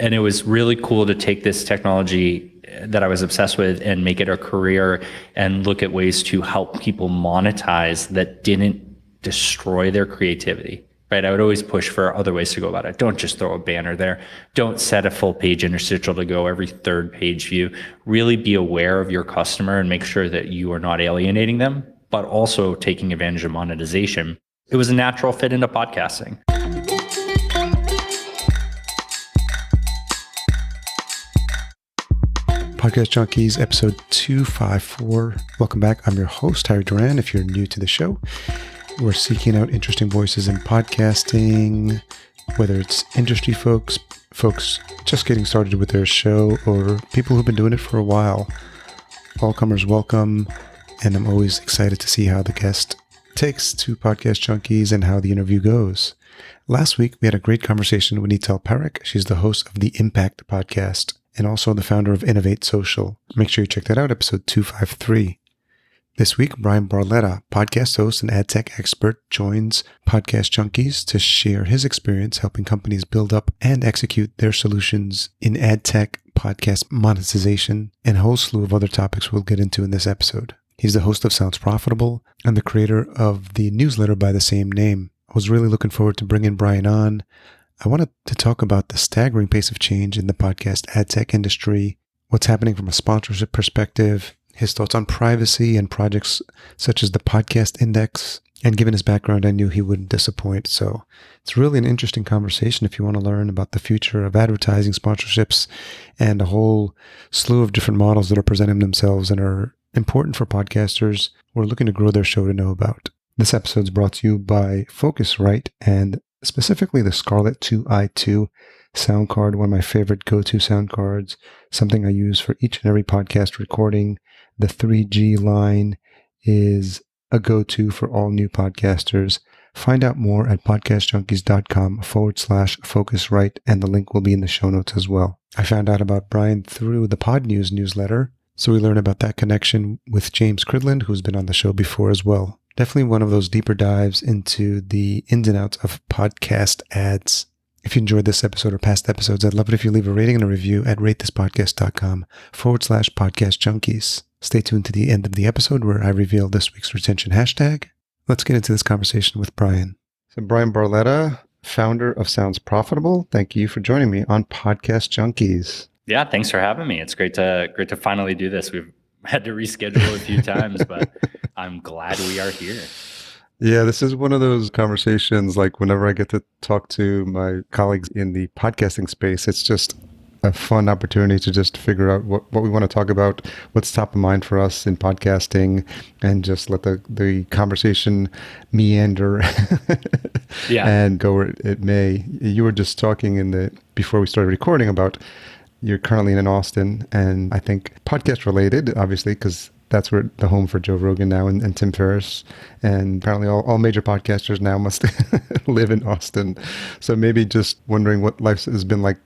And it was really cool to take this technology that I was obsessed with and make it a career and look at ways to help people monetize that didn't destroy their creativity, right? I would always push for other ways to go about it. Don't just throw a banner there. Don't set a full page interstitial to go every third page view. Really be aware of your customer and make sure that you are not alienating them, but also taking advantage of monetization. It was a natural fit into podcasting. Podcast Junkies, episode 254. Welcome back. I'm your host, Harry Duran. If you're new to the show, we're seeking out interesting voices in podcasting, whether it's industry folks just getting started with their show, or people who've been doing it for a while. All comers welcome, and I'm always excited to see how the guest takes to Podcast Junkies and how the interview goes. Last week, we had a great conversation with Nital Parekh. She's the host of the Impact podcast and also the founder of Innovate Social. Make sure you check that out, episode 253. This week, Bryan Barletta, podcast host and ad tech expert, joins Podcast Junkies to share his experience helping companies build up and execute their solutions in ad tech, podcast monetization, and a whole slew of other topics we'll get into in this episode. He's the host of Sounds Profitable and the creator of the newsletter by the same name. I was really looking forward to bringing Bryan on. I wanted to talk about the staggering pace of change in the podcast ad tech industry, what's happening from a sponsorship perspective, his thoughts on privacy and projects such as the Podcast Index. And given his background, I knew he wouldn't disappoint. So it's really an interesting conversation if you want to learn about the future of advertising, sponsorships, and a whole slew of different models that are presenting themselves and are important for podcasters who are looking to grow their show to know about. This episode is brought to you by Focusrite and specifically the Scarlett 2i2 sound card, one of my favorite go-to sound cards, something I use for each and every podcast recording. The 3G line is a go-to for all new podcasters. Find out more at podcastjunkies.com/Focusrite, and the link will be in the show notes as well. I found out about Bryan through the Pod News newsletter, so we learned about that connection with James Cridland, who's been on the show before as well. Definitely one of those deeper dives into the ins and outs of podcast ads. If you enjoyed this episode or past episodes, I'd love it if you leave a rating and a review at ratethispodcast.com/podcastjunkies. Stay tuned to the end of the episode where I reveal this week's retention hashtag. Let's get into this conversation with Bryan. So Bryan Barletta, founder of Sounds Profitable, thank you for joining me on Podcast Junkies. Yeah, thanks for having me. It's great to finally do this. We've had to reschedule a few times, but I'm glad we are here. Yeah, this is one of those conversations, like whenever I get to talk to my colleagues in the podcasting space, it's just a fun opportunity to just figure out what we want to talk about, what's top of mind for us in podcasting, and just let the conversation meander and go where it may. You were just talking before we started recording about you're currently in Austin, and I think podcast related, obviously, because that's where the home for Joe Rogan now and Tim Ferriss, and apparently all major podcasters now must live in Austin. So maybe just wondering what life has been like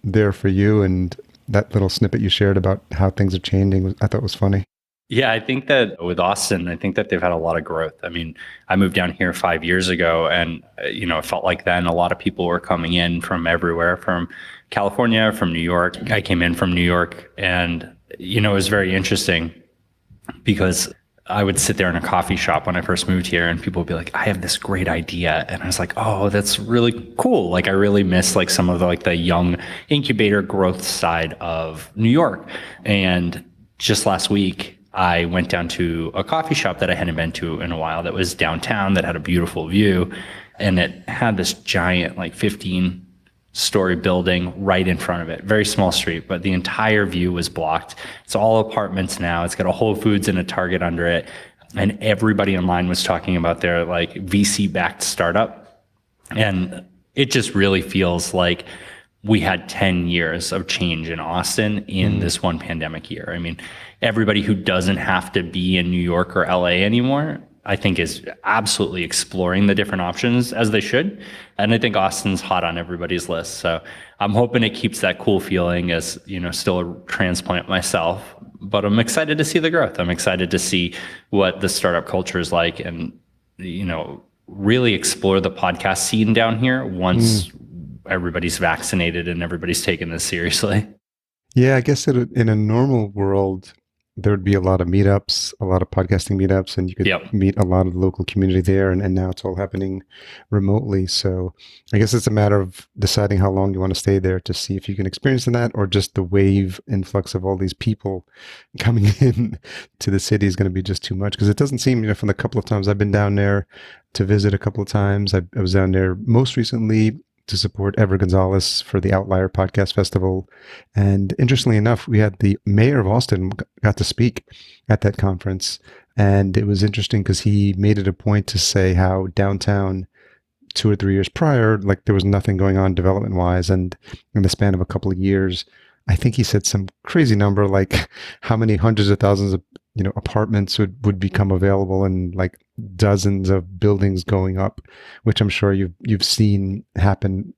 there for you, and that little snippet you shared about how things are changing, I thought was funny. Yeah, I think that with Austin, I think that they've had a lot of growth. I mean, I moved down here 5 years ago, and it felt like then a lot of people were coming in from everywhere, from California, from New York. I came in from New York, and it was very interesting because I would sit there in a coffee shop when I first moved here, and people would be like, I have this great idea. And I was like, oh, that's really cool. Like, I really miss like some of the young incubator growth side of New York. And just last week, I went down to a coffee shop that I hadn't been to in a while that was downtown, that had a beautiful view. And it had this giant, 15-story building right in front of it. Very small street, but the entire view was blocked. It's all apartments now. It's got a Whole Foods and a Target under it. And everybody online was talking about their VC-backed startup. And it just really feels like we had 10 years of change in Austin in this one pandemic year. I mean, everybody who doesn't have to be in New York or LA anymore, I think, is absolutely exploring the different options, as they should. And I think Austin's hot on everybody's list. So I'm hoping it keeps that cool feeling, as, still a transplant myself, but I'm excited to see the growth. I'm excited to see what the startup culture is like, and, really explore the podcast scene down here once everybody's vaccinated and everybody's taking this seriously. Yeah, I guess in a normal world, there would be a lot of meetups, a lot of podcasting meetups, and you could Yep. meet a lot of the local community there. And now it's all happening remotely. So I guess it's a matter of deciding how long you want to stay there to see if you can experience that, or just the wave influx of all these people coming in to the city is going to be just too much. Because it doesn't seem, from the couple of times I've been down there to visit a couple of times, I was down there most recently to support Ever Gonzalez for the Outlier Podcast Festival. And interestingly enough, we had the mayor of Austin got to speak at that conference. And it was interesting because he made it a point to say how downtown 2 or 3 years prior, like there was nothing going on development wise. And in the span of a couple of years, I think he said some crazy number, like how many hundreds of thousands of apartments would become available, and like dozens of buildings going up, which I'm sure you've seen happen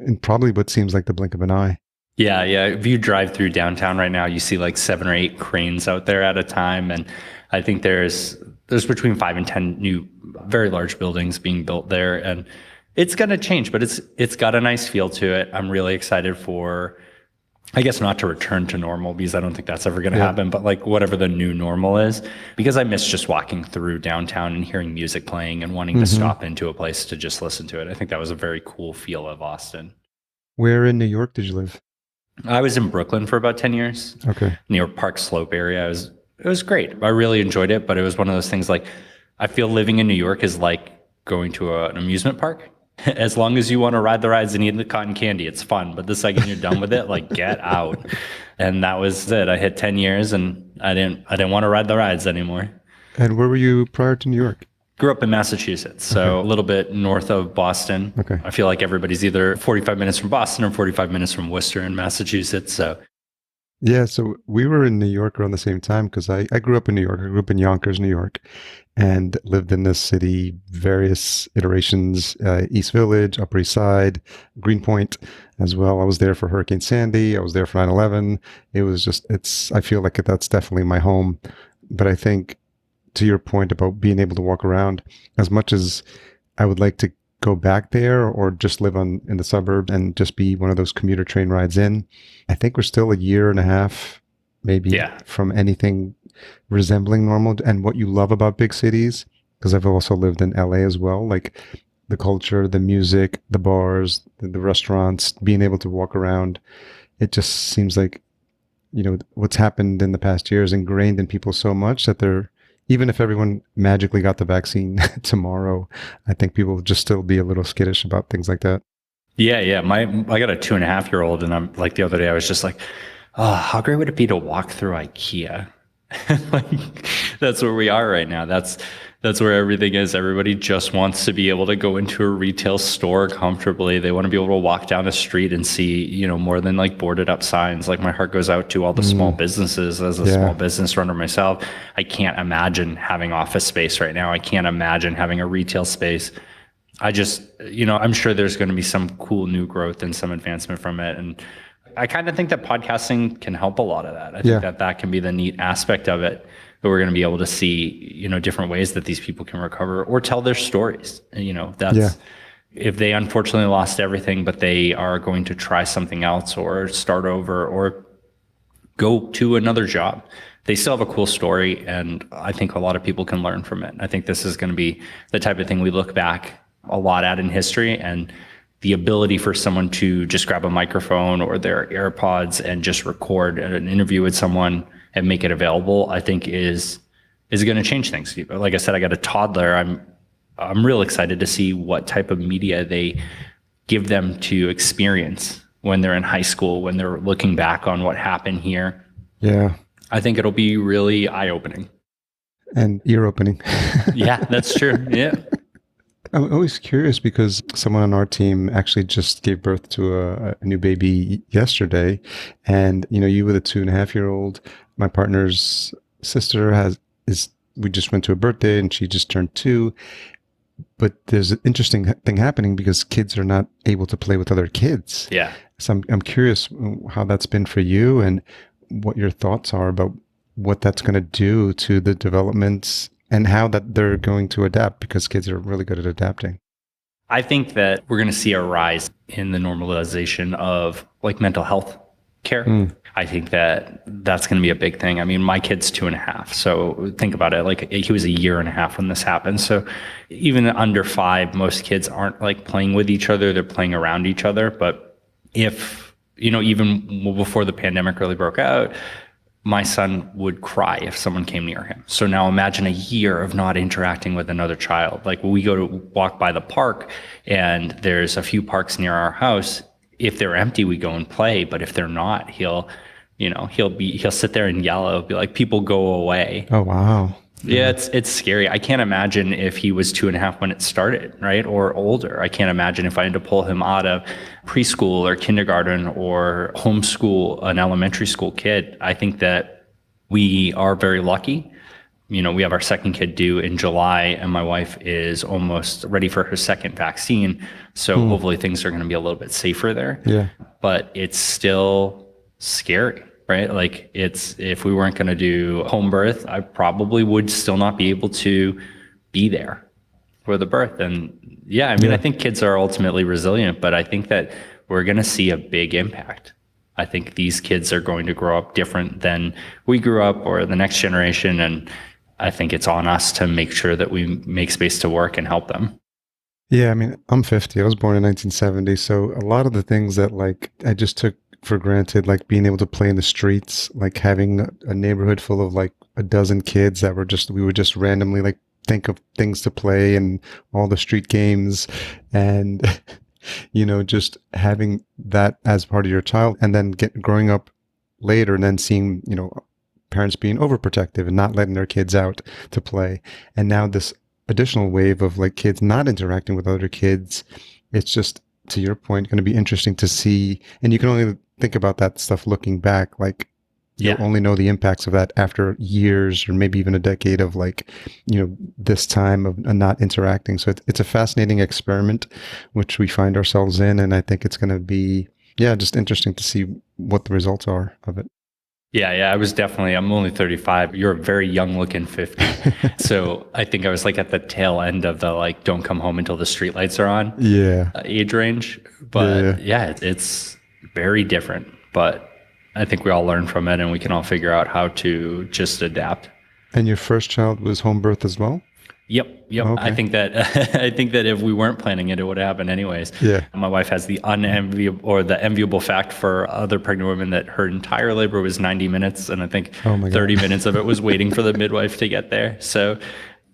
in probably what seems like the blink of an eye. Yeah, yeah. If you drive through downtown right now, you see like 7 or 8 cranes out there at a time, and I think there's between 5 and 10 new, very large buildings being built there, and it's going to change, but it's got a nice feel to it. I'm really excited for, I guess, not to return to normal, because I don't think that's ever going to happen, but like whatever the new normal is, because I miss just walking through downtown and hearing music playing and wanting to stop into a place to just listen to it. I think that was a very cool feel of Austin. Where in New York did you live? I was in Brooklyn for about 10 years. Okay. Near Park Slope area. It was great. I really enjoyed it, but it was one of those things, like, I feel living in New York is like going to an amusement park. As long as you want to ride the rides and eat the cotton candy, it's fun. But the second you're done with it, like, get out. And that was it. I hit 10 years and I didn't want to ride the rides anymore. And where were you prior to New York? Grew up in Massachusetts, so a little bit north of Boston. Okay. I feel like everybody's either 45 minutes from Boston or 45 minutes from Worcester in Massachusetts. So yeah, so we were in New York around the same time, because I grew up in New York. I grew up in Yonkers, New York, and lived in this city, various iterations, East Village, Upper East Side, Greenpoint as well. I was there for Hurricane Sandy. I was there for 9/11. It was just, I feel like that's definitely my home. But I think, to your point about being able to walk around, as much as I would like to go back there or just live in the suburbs and just be one of those commuter train rides in, I think we're still a year and a half maybe from anything resembling normal. And what you love about big cities, because I've also lived in LA as well, like the culture, the music, the bars, the restaurants, being able to walk around, it just seems like, what's happened in the past year is ingrained in people so much that even if everyone magically got the vaccine tomorrow, I think people would just still be a little skittish about things like that. yeah. I got a 2.5-year-old, and I'm like, the other day I was just like, oh, how great would it be to walk through IKEA? Like, that's where we are right now. That's where everything is. Everybody just wants to be able to go into a retail store comfortably. They want to be able to walk down a street and see, more than like boarded up signs. Like, my heart goes out to all the small businesses. As a small business runner myself, I can't imagine having office space right now. I can't imagine having a retail space. I just, I'm sure there's going to be some cool new growth and some advancement from it. And I kind of think that podcasting can help a lot of that. I think that can be the neat aspect of it, that we're going to be able to see, different ways that these people can recover or tell their stories. That's if they unfortunately lost everything, but they are going to try something else or start over or go to another job. They still have a cool story, and I think a lot of people can learn from it. I think this is going to be the type of thing we look back a lot at in history, and the ability for someone to just grab a microphone or their AirPods and just record an interview with someone and make it available, I think is going to change things. Like I said, I got a toddler. I'm real excited to see what type of media they give them to experience when they're in high school, when they're looking back on what happened here. Yeah. I think it'll be really eye-opening. And ear-opening. Yeah, that's true. Yeah. I'm always curious, because someone on our team actually just gave birth to a new baby yesterday. And, you with a 2.5-year-old, my partner's sister we just went to a birthday and she just turned 2. But there's an interesting thing happening, because kids are not able to play with other kids. Yeah. So I'm curious how that's been for you and what your thoughts are about what that's going to do to the developments and how that they're going to adapt, because kids are really good at adapting. I think that we're going to see a rise in the normalization of like mental health care. I think that that's going to be a big thing. I mean, my kid's 2.5. So think about it. Like he was 1.5 years when this happened. So even under 5, most kids aren't like playing with each other. They're playing around each other. But if, even before the pandemic really broke out, my son would cry if someone came near him. So now imagine a year of not interacting with another child. Like we go to walk by the park and there's a few parks near our house. If they're empty, we go and play. But if they're not, he'll sit there and yell. It'll be like, people go away. Oh, wow. Yeah, it's scary. I can't imagine if he was 2.5 when it started, right? Or older. I can't imagine if I had to pull him out of preschool or kindergarten or homeschool an elementary school kid. I think that we are very lucky. We have our second kid due in July, and my wife is almost ready for her second vaccine. So hopefully things are going to be a little bit safer there. Yeah. But it's still scary. Right? Like if we weren't going to do home birth, I probably would still not be able to be there for the birth. And I think kids are ultimately resilient, but I think that we're going to see a big impact. I think these kids are going to grow up different than we grew up or the next generation. And I think it's on us to make sure that we make space to work and help them. Yeah. I mean, I'm 50. I was born in 1970. So a lot of the things that like I just took for granted, like being able to play in the streets, like having a neighborhood full of like a dozen kids that we would just randomly like think of things to play and all the street games and, just having that as part of your child and then growing up later and then seeing, parents being overprotective and not letting their kids out to play. And now this additional wave of like kids not interacting with other kids, it's just, to your point, going to be interesting to see. And you can only think about that stuff looking back. Like you'll only know the impacts of that after years or maybe even a decade of like, this time of not interacting. So it's a fascinating experiment, which we find ourselves in. And I think it's going to be, just interesting to see what the results are of it. Yeah, I'm only 35. You're a very young looking 50. So I think I was like at the tail end of the like, don't come home until the streetlights are on age range. But it's very different. But I think we all learn from it and we can all figure out how to just adapt. And your first child was home birth as well? Yep. Okay. I think that if we weren't planning it, it would happen anyways. Yeah. My wife has the enviable fact for other pregnant women that her entire labor was 90 minutes. And I think 30 minutes of it was waiting for the midwife to get there. So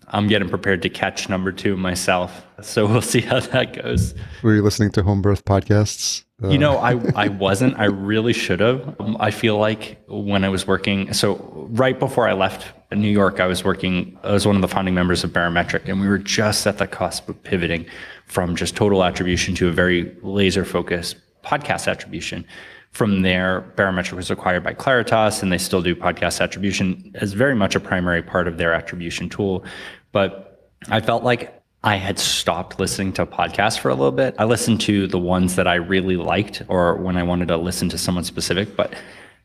I'm getting prepared to catch number 2 myself. So we'll see how that goes. Were you listening to home birth podcasts? I wasn't. I really should have. I feel like when I was working, so right before I left New York, I was one of the founding members of Barometric, and we were just at the cusp of pivoting from just total attribution to a very laser focused podcast attribution. From there, Barometric was acquired by Claritas, and they still do podcast attribution as very much a primary part of their attribution tool. But I felt like I had stopped listening to podcasts for a little bit. I listened to the ones that I really liked or when I wanted to listen to someone specific, but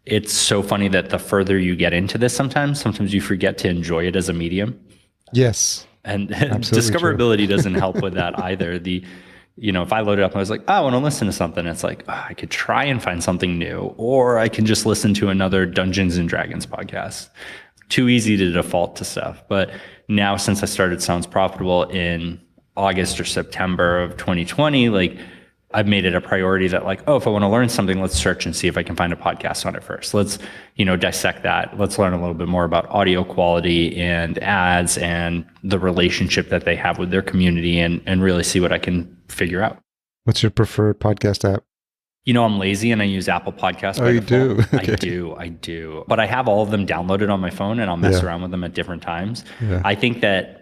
it's so funny that the further you get into this, sometimes you forget to enjoy it as a medium. Yes. And discoverability doesn't help with that either. If I load it up and I was like, I want to listen to something, it's like, I could try and find something new, or I can just listen to another Dungeons and Dragons podcast. Too easy to default to stuff. But now, since I started Sounds Profitable in August or September of 2020, like I've made it a priority that like, if I want to learn something, let's search and see if I can find a podcast on it first. Let's, dissect that. Let's learn a little bit more about audio quality and ads and the relationship that they have with their community and really see what I can figure out. What's your preferred podcast app? I'm lazy and I use Apple Podcasts. Oh, you do? Okay. I do. But I have all of them downloaded on my phone and I'll mess around with them at different times. Yeah. I think that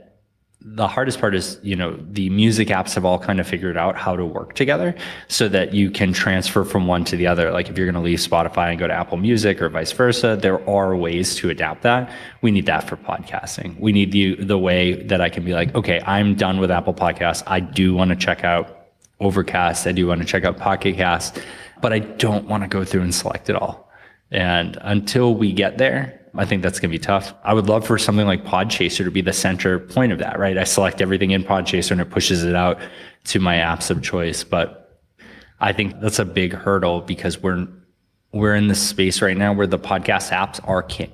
the hardest part is, the music apps have all kind of figured out how to work together so that you can transfer from one to the other. Like if you're going to leave Spotify and go to Apple Music or vice versa, there are ways to adapt that. We need that for podcasting. We need the way that I can be like, okay, I'm done with Apple Podcasts. I do want to check out Overcast. I do want to check out Pocket Cast, but I don't want to go through and select it all. And until we get there, I think that's going to be tough. I would love for something like Podchaser to be the center point of that, right? I select everything in Podchaser and it pushes it out to my apps of choice. But I think that's a big hurdle because we're in this space right now where the podcast apps are king,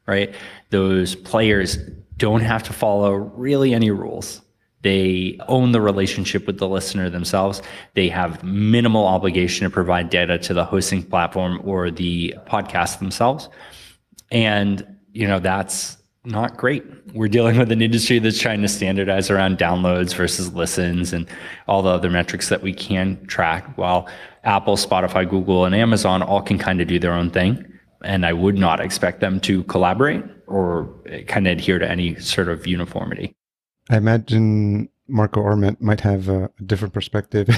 right? Those players don't have to follow really any rules. They own the relationship with the listener themselves. They have minimal obligation to provide data to the hosting platform or the podcast themselves. And, that's not great. We're dealing with an industry that's trying to standardize around downloads versus listens and all the other metrics that we can track, while Apple, Spotify, Google, and Amazon all can kind of do their own thing. And I would not expect them to collaborate or kind of adhere to any sort of uniformity. I imagine Marco Arment might have a different perspective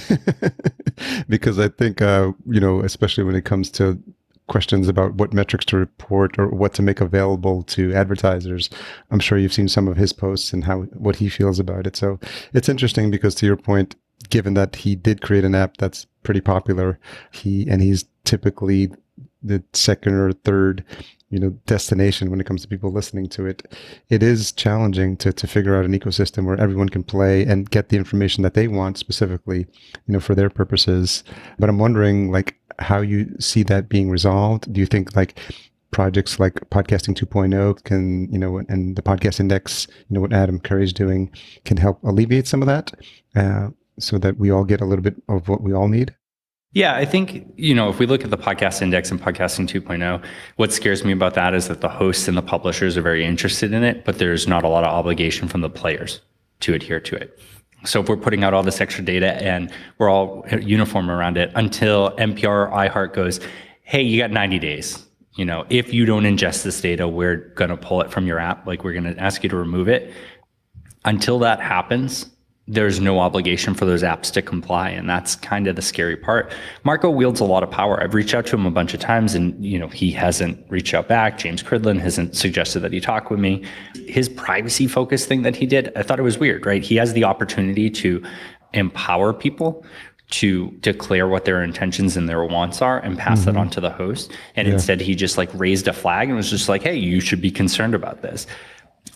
because I think, especially when it comes to questions about what metrics to report or what to make available to advertisers, I'm sure you've seen some of his posts and what he feels about it. So it's interesting because, to your point, given that he did create an app that's pretty popular, he's typically the second or third destination when it comes to people listening to it. It is challenging to figure out an ecosystem where everyone can play and get the information that they want specifically, for their purposes. But I'm wondering, how you see that being resolved. Do you think projects like Podcasting 2.0 can, and the Podcast Index, what Adam Curry's doing, can help alleviate some of that so that we all get a little bit of what we all need? Yeah, I think, if we look at the Podcast Index and Podcasting 2.0, what scares me about that is that the hosts and the publishers are very interested in it, but there's not a lot of obligation from the players to adhere to it. So if we're putting out all this extra data and we're all uniform around it until NPR or iHeart goes, hey, you got 90 days. If you don't ingest this data, we're going to pull it from your app. We're going to ask you to remove it. Until that happens, there's no obligation for those apps to comply. And that's kind of the scary part. Marco wields a lot of power. I've reached out to him a bunch of times and, he hasn't reached out back. James Cridland hasn't suggested that he talk with me. His privacy focused thing that he did, I thought it was weird, right? He has the opportunity to empower people to declare what their intentions and their wants are and pass that on to the host. And instead he just raised a flag and was just like, hey, you should be concerned about this.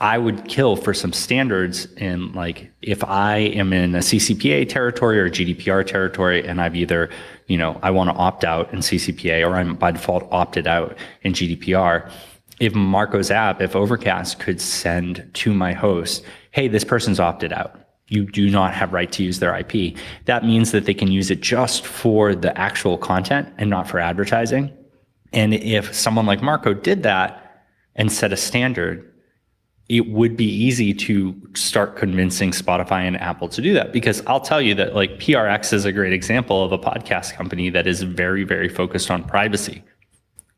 I would kill for some standards in if I am in a CCPA territory or GDPR territory and I've either, I want to opt out in CCPA or I'm by default opted out in GDPR. If Marco's app, if Overcast could send to my host, hey, this person's opted out. You do not have right to use their IP. That means that they can use it just for the actual content and not for advertising. And if someone like Marco did that and set a standard, it would be easy to start convincing Spotify and Apple to do that. Because I'll tell you that PRX is a great example of a podcast company that is very, very focused on privacy.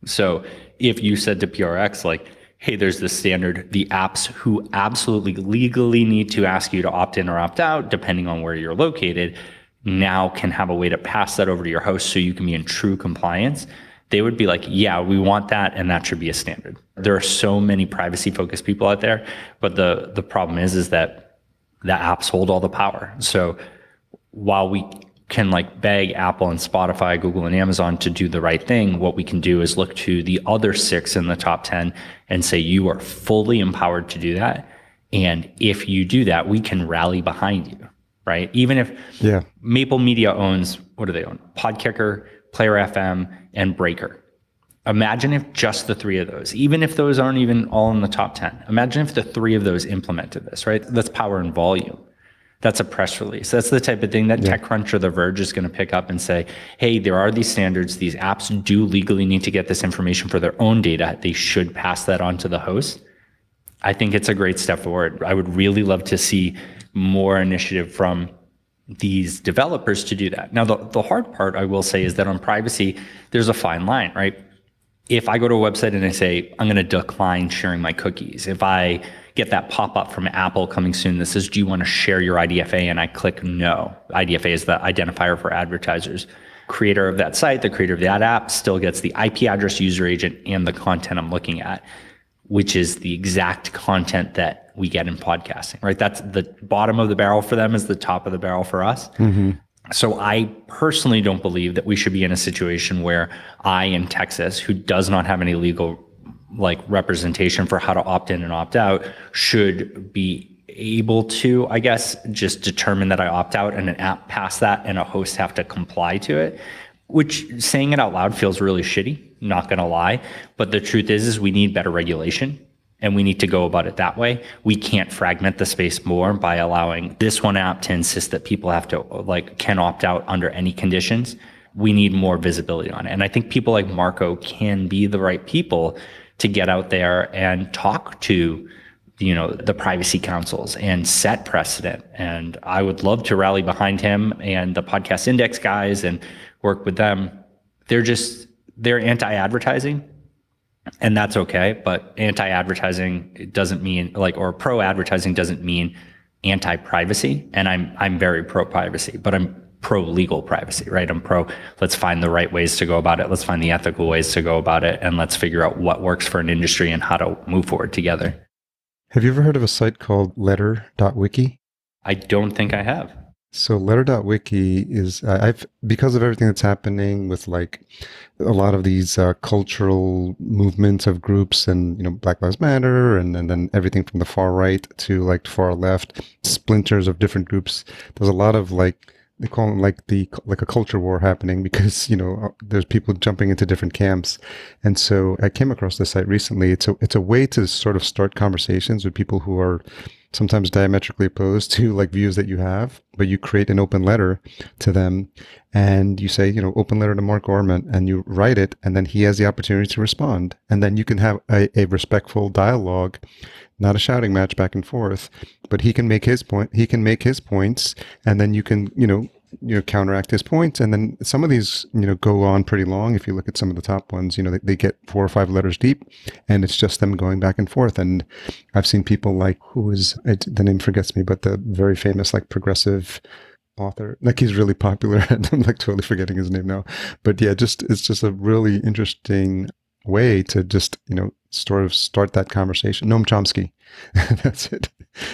So if you said to PRX, hey, there's this standard, the apps who absolutely legally need to ask you to opt in or opt out, depending on where you're located, now can have a way to pass that over to your host so you can be in true compliance. They would be like, yeah, we want that, and that should be a standard. There are so many privacy-focused people out there, but the problem is that the apps hold all the power. So while we can beg Apple and Spotify, Google and Amazon to do the right thing, what we can do is look to the other 6 in the top 10 and say, you are fully empowered to do that. And if you do that, we can rally behind you, right? Even if Maple Media owns, what do they own? Podkicker, Player FM, and Breaker. Imagine if just the 3 of those, even if those aren't even all in the top 10, imagine if the 3 of those implemented this, right? That's power and volume. That's a press release. That's the type of thing that TechCrunch or The Verge is going to pick up and say, hey, there are these standards. These apps do legally need to get this information for their own data. They should pass that on to the host. I think it's a great step forward. I would really love to see more initiative from these developers to do that. Now, the hard part, I will say, is that on privacy, there's a fine line, right? If I go to a website and I say, I'm going to decline sharing my cookies, if I get that pop-up from Apple coming soon that says, do you want to share your IDFA? And I click no. IDFA is the identifier for advertisers. Creator of that site, the creator of that app still gets the IP address, user agent, and the content I'm looking at, which is the exact content that we get in podcasting, right? That's the bottom of the barrel for them is the top of the barrel for us. So I personally don't believe that we should be in a situation where I in Texas, who does not have any legal like representation for how to opt in and opt out should be able to, I guess, just determine that I opt out and an app pass that and a host have to comply to it, which saying it out loud feels really shitty, not going to lie. But the truth is we need better regulation and we need to go about it that way. We can't fragment the space more by allowing this one app to insist that people have to can opt out under any conditions. We need more visibility on it. And I think people like Marco can be the right people to get out there and talk to, the privacy councils and set precedent. And I would love to rally behind him and the Podcast Index guys and work with them. They're anti-advertising, and that's okay. But anti-advertising doesn't mean or pro-advertising doesn't mean anti-privacy. And I'm very pro-privacy, but I'm pro-legal privacy, right? I'm pro, let's find the right ways to go about it. Let's find the ethical ways to go about it. And let's figure out what works for an industry and how to move forward together. Have you ever heard of a site called letter.wiki? I don't think I have. So letter.wiki is, because of everything that's happening with a lot of these cultural movements of groups and, Black Lives Matter and then everything from the far right to far left, splinters of different groups. There's a lot of they call them a culture war happening because, there's people jumping into different camps. And so I came across this site recently. It's a way to sort of start conversations with people who are sometimes diametrically opposed to views that you have, but you create an open letter to them and you say, open letter to Mark Orman, and you write it, and then he has the opportunity to respond. And then you can have a respectful dialogue, not a shouting match back and forth, but he can make his point, he can make his points, and then you can, counteract his points. And then some of these, go on pretty long. If you look at some of the top ones, they get 4 or 5 letters deep, and it's just them going back and forth. And I've seen people the name forgets me, but the very famous progressive author, he's really popular. And I'm totally forgetting his name now. But yeah, it's just a really interesting way to just, sort of start that conversation. Noam Chomsky. That's it.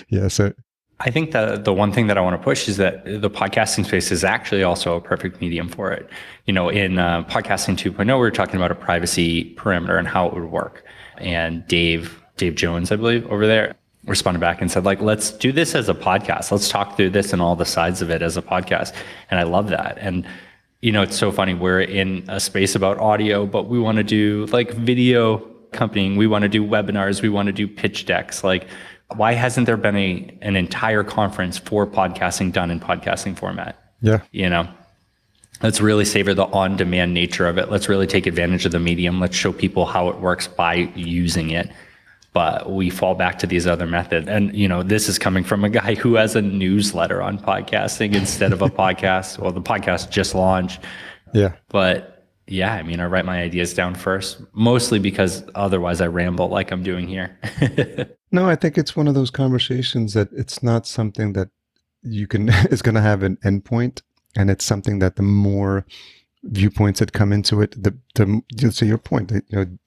Yeah. So I think the one thing that I want to push is that the podcasting space is actually also a perfect medium for it. In podcasting 2.0, we were talking about a privacy parameter and how it would work. And Dave Jones, I believe, over there, responded back and said, let's do this as a podcast. Let's talk through this and all the sides of it as a podcast. And I love that. And, it's so funny. We're in a space about audio, but we want to do video accompanying. We want to do webinars. We want to do pitch decks. Why hasn't there been an entire conference for podcasting done in podcasting format? Yeah. Let's really savor the on-demand nature of it. Let's really take advantage of the medium. Let's show people how it works by using it. But we fall back to these other methods. And, this is coming from a guy who has a newsletter on podcasting instead of a podcast. Well, the podcast just launched. Yeah. But yeah, I write my ideas down first, mostly because otherwise I ramble like I'm doing here. No, I think it's one of those conversations that it's not something that is going to have an endpoint. And it's something that the more viewpoints that come into it, to your point,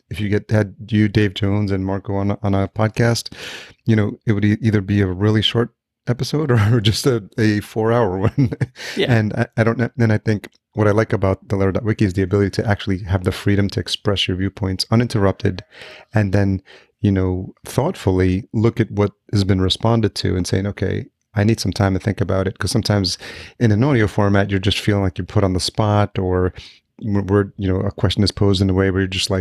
if you had you, Dave Jones, and Marco on a podcast, it would either be a really short episode or just a 4-hour one. Yeah. And I don't know. Then I think what I like about the letter.wiki is the ability to actually have the freedom to express your viewpoints uninterrupted, and then, thoughtfully look at what has been responded to and saying, okay, I need some time to think about it. Because sometimes in an audio format, you're just feeling like you're put on the spot, or where, a question is posed in a way where you're just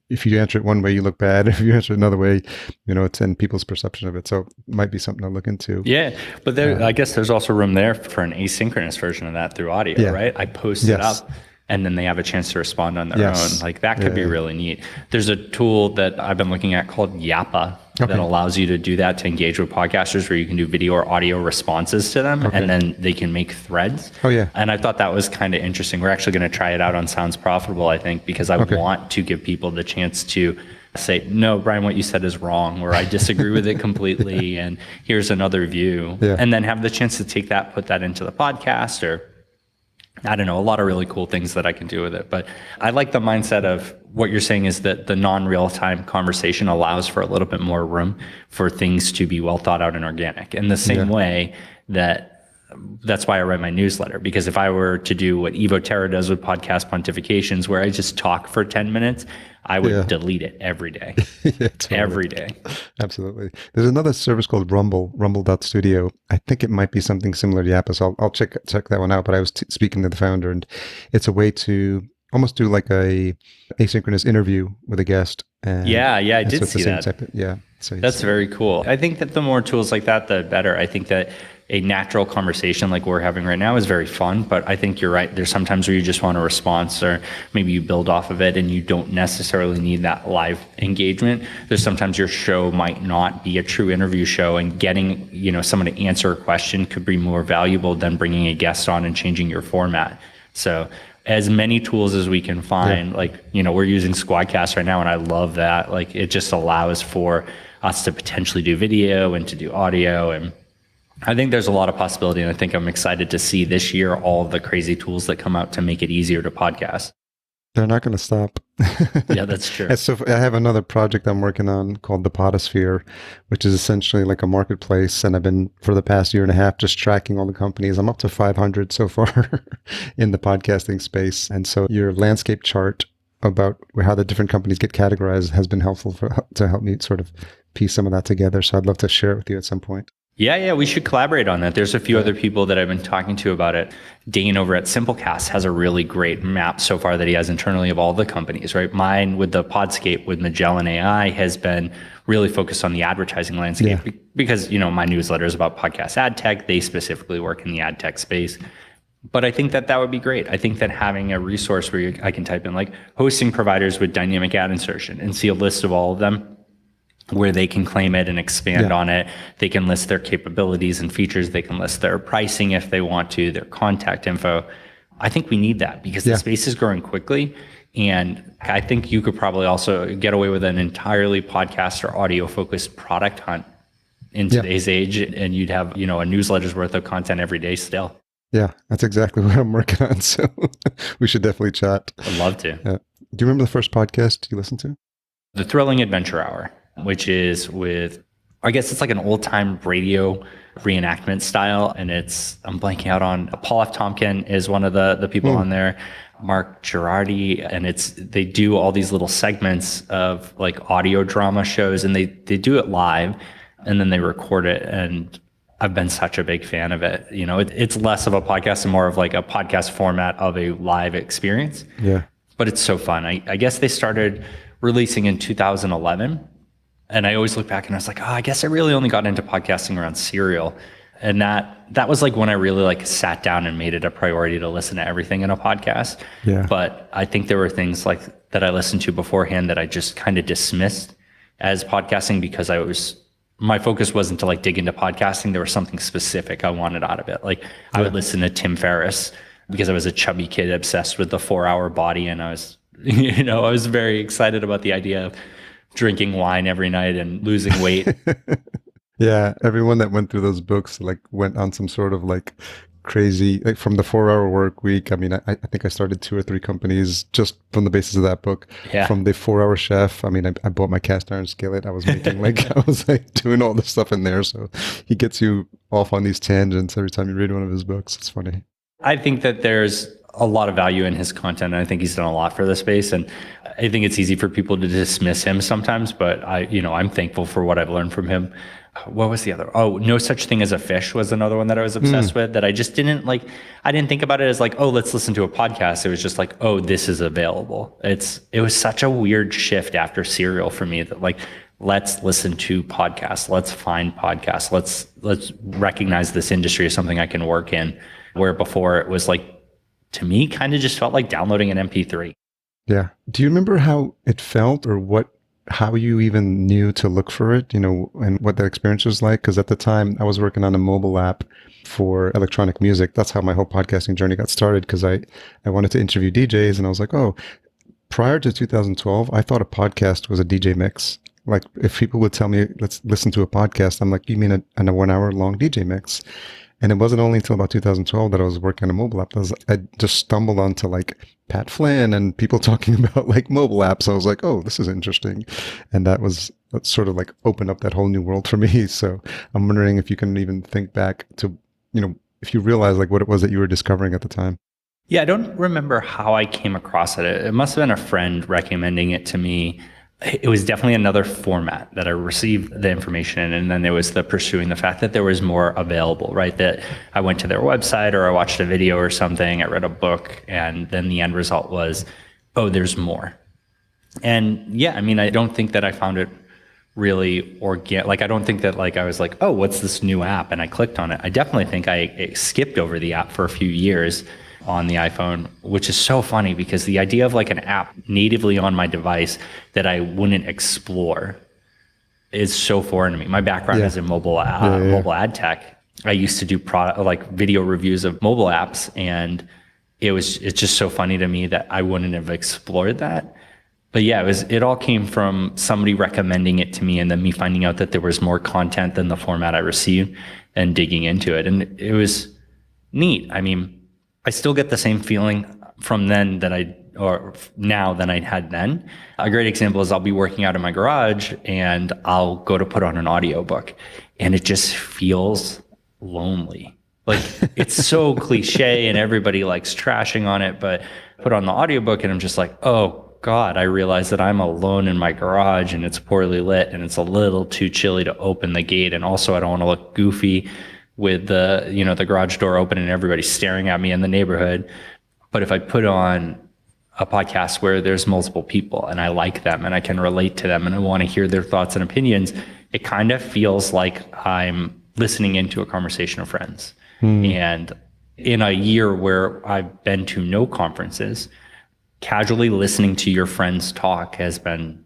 if you answer it one way, you look bad. If you answer it another way, it's in people's perception of it. So it might be something to look into. Yeah. But I guess there's also room there for an asynchronous version of that through audio, right? I post it up and then they have a chance to respond on their own. That could be really neat. There's a tool that I've been looking at called Yappa that allows you to do that, to engage with podcasters, where you can do video or audio responses to them, and then they can make threads. Oh, yeah. And I thought that was kind of interesting. We're actually going to try it out on Sounds Profitable, I think, because I want to give people the chance to say, no, Bryan, what you said is wrong, or I disagree with it completely, and here's another view. Yeah. And then have the chance to take that, put that into the podcast, or I don't know, a lot of really cool things that I can do with it. But I like the mindset of what you're saying is that the non-real-time conversation allows for a little bit more room for things to be well thought out and organic. In the same way that that's why I write my newsletter, because if I were to do what Evo Terra does with podcast pontifications, where I just talk for 10 minutes, I would delete it every day. Yeah, totally. Every day. Absolutely. There's another service called Rumble.studio. I think it might be something similar to Yappa, so I'll check that one out. But I was speaking to the founder, and it's a way to almost do like a asynchronous interview with a guest. And yeah, I did see that. So that's very cool. I think that the more tools like that, the better. I think that a natural conversation like we're having right now is very fun, but I think you're right. There's sometimes where you just want a response, or maybe you build off of it and you don't necessarily need that live engagement. There's sometimes your show might not be a true interview show, and getting, someone to answer a question could be more valuable than bringing a guest on and changing your format. So as many tools as we can find, we're using Squadcast right now, and I love that. Like, it just allows for us to potentially do video and to do audio, and I think there's a lot of possibility, and I think I'm excited to see this year all the crazy tools that come out to make it easier to podcast. They're not going to stop. Yeah, that's true. So I have another project I'm working on called the Podosphere, which is essentially like a marketplace. And I've been, for the past year and a half, just tracking all the companies. I'm up to 500 so far in the podcasting space. And so your landscape chart about how the different companies get categorized has been helpful to help me sort of piece some of that together. So I'd love to share it with you at some point. Yeah, we should collaborate on that. There's a few other people that I've been talking to about it. Dane over at Simplecast has a really great map so far that he has internally of all the companies, right? Mine with the Podscape with Magellan AI has been really focused on the advertising landscape because, my newsletter is about podcast ad tech. They specifically work in the ad tech space. But I think that would be great. I think that having a resource where I can type in like hosting providers with dynamic ad insertion and see a list of all of them, where they can claim it and expand on it. They can list their capabilities and features. They can list their pricing if they want to, their contact info. I think we need that because the space is growing quickly. And I think you could probably also get away with an entirely podcast or audio focused product hunt in today's age. And you'd have, a newsletter's worth of content every day still. Yeah, that's exactly what I'm working on. So we should definitely chat. I'd love to. Do you remember the first podcast you listened to? The Thrilling Adventure Hour, which is with, I guess it's like an old time radio reenactment style. And I'm blanking out on, Paul F. Tompkin is one of the people on there, Mark Girardi. And they do all these little segments of like audio drama shows, and they do it live and then they record it. And I've been such a big fan of it. It's less of a podcast and more of like a podcast format of a live experience. Yeah. But it's so fun. I guess they started releasing in 2011. And I always look back and I was like, I guess I really only got into podcasting around Serial. And that was like when I really like sat down and made it a priority to listen to everything in a podcast. Yeah. But I think there were things like that I listened to beforehand that I just kind of dismissed as podcasting because my focus wasn't to like dig into podcasting. There was something specific I wanted out of it. Like I would listen to Tim Ferriss because I was a chubby kid obsessed with the 4-hour body. And I was, I was very excited about the idea of drinking wine every night and losing weight. Yeah, everyone that went through those books like went on some sort of like crazy, like from the 4-hour work week. I mean, I think I started 2 or 3 companies just from the basis of that book. Yeah. From the 4-hour chef. I mean, I bought my cast iron skillet. I was making I was like doing all this stuff in there. So he gets you off on these tangents every time you read one of his books. It's funny. I think that there's a lot of value in his content. And I think he's done a lot for the space. And I think it's easy for people to dismiss him sometimes, but I'm thankful for what I've learned from him. What was the other? Oh, No Such Thing as a Fish was another one that I was obsessed with that I just didn't like. I didn't think about it as like, let's listen to a podcast. It was just like, this is available. It was such a weird shift after Serial for me that like, let's listen to podcasts. Let's find podcasts. Let's recognize this industry as something I can work in, where before it was like, to me, kind of just felt like downloading an MP3. Yeah. Do you remember how it felt or how you even knew to look for it, and what that experience was like? Because at the time I was working on a mobile app for electronic music. That's how my whole podcasting journey got started, because I wanted to interview DJs, and I was like, prior to 2012, I thought a podcast was a DJ mix. Like if people would tell me, let's listen to a podcast, I'm like, you mean a 1-hour long DJ mix? And it wasn't only until about 2012 that I was working on a mobile app. I just stumbled onto like Pat Flynn and people talking about like mobile apps. I was like, this is interesting. And that sort of like opened up that whole new world for me. So I'm wondering if you can even think back to, if you realize like what it was that you were discovering at the time. Yeah, I don't remember how I came across it. It must have been a friend recommending it to me. It was definitely another format that I received the information in. And then there was the pursuing the fact that there was more available, right? That I went to their website or I watched a video or something, I read a book, and then the end result was, oh, there's more. And yeah, I mean, I don't think that I found it really organic. Like, I don't think that like I was like, oh, what's this new app? And I clicked on it. I definitely think I skipped over the app for a few years on the iPhone, which is so funny because the idea of like an app natively on my device that I wouldn't explore is so foreign to me. My background is in mobile ad tech. I used to do product like video reviews of mobile apps, and it's just so funny to me that I wouldn't have explored that. But yeah, it all came from somebody recommending it to me and then me finding out that there was more content than the format I received and digging into it. And it was neat. I mean, I still get the same feeling from then now than I had then. A great example is I'll be working out in my garage and I'll go to put on an audiobook and it just feels lonely. Like, it's so cliche and everybody likes trashing on it, but put on the audiobook and I'm just like, oh God, I realize that I'm alone in my garage and it's poorly lit and it's a little too chilly to open the gate. And also I don't want to look goofy with the garage door open and everybody staring at me in the neighborhood. But if I put on a podcast where there's multiple people and I like them and I can relate to them and I want to hear their thoughts and opinions, it kind of feels like I'm listening into a conversation of friends. And in a year where I've been to no conferences, casually listening to your friends talk has been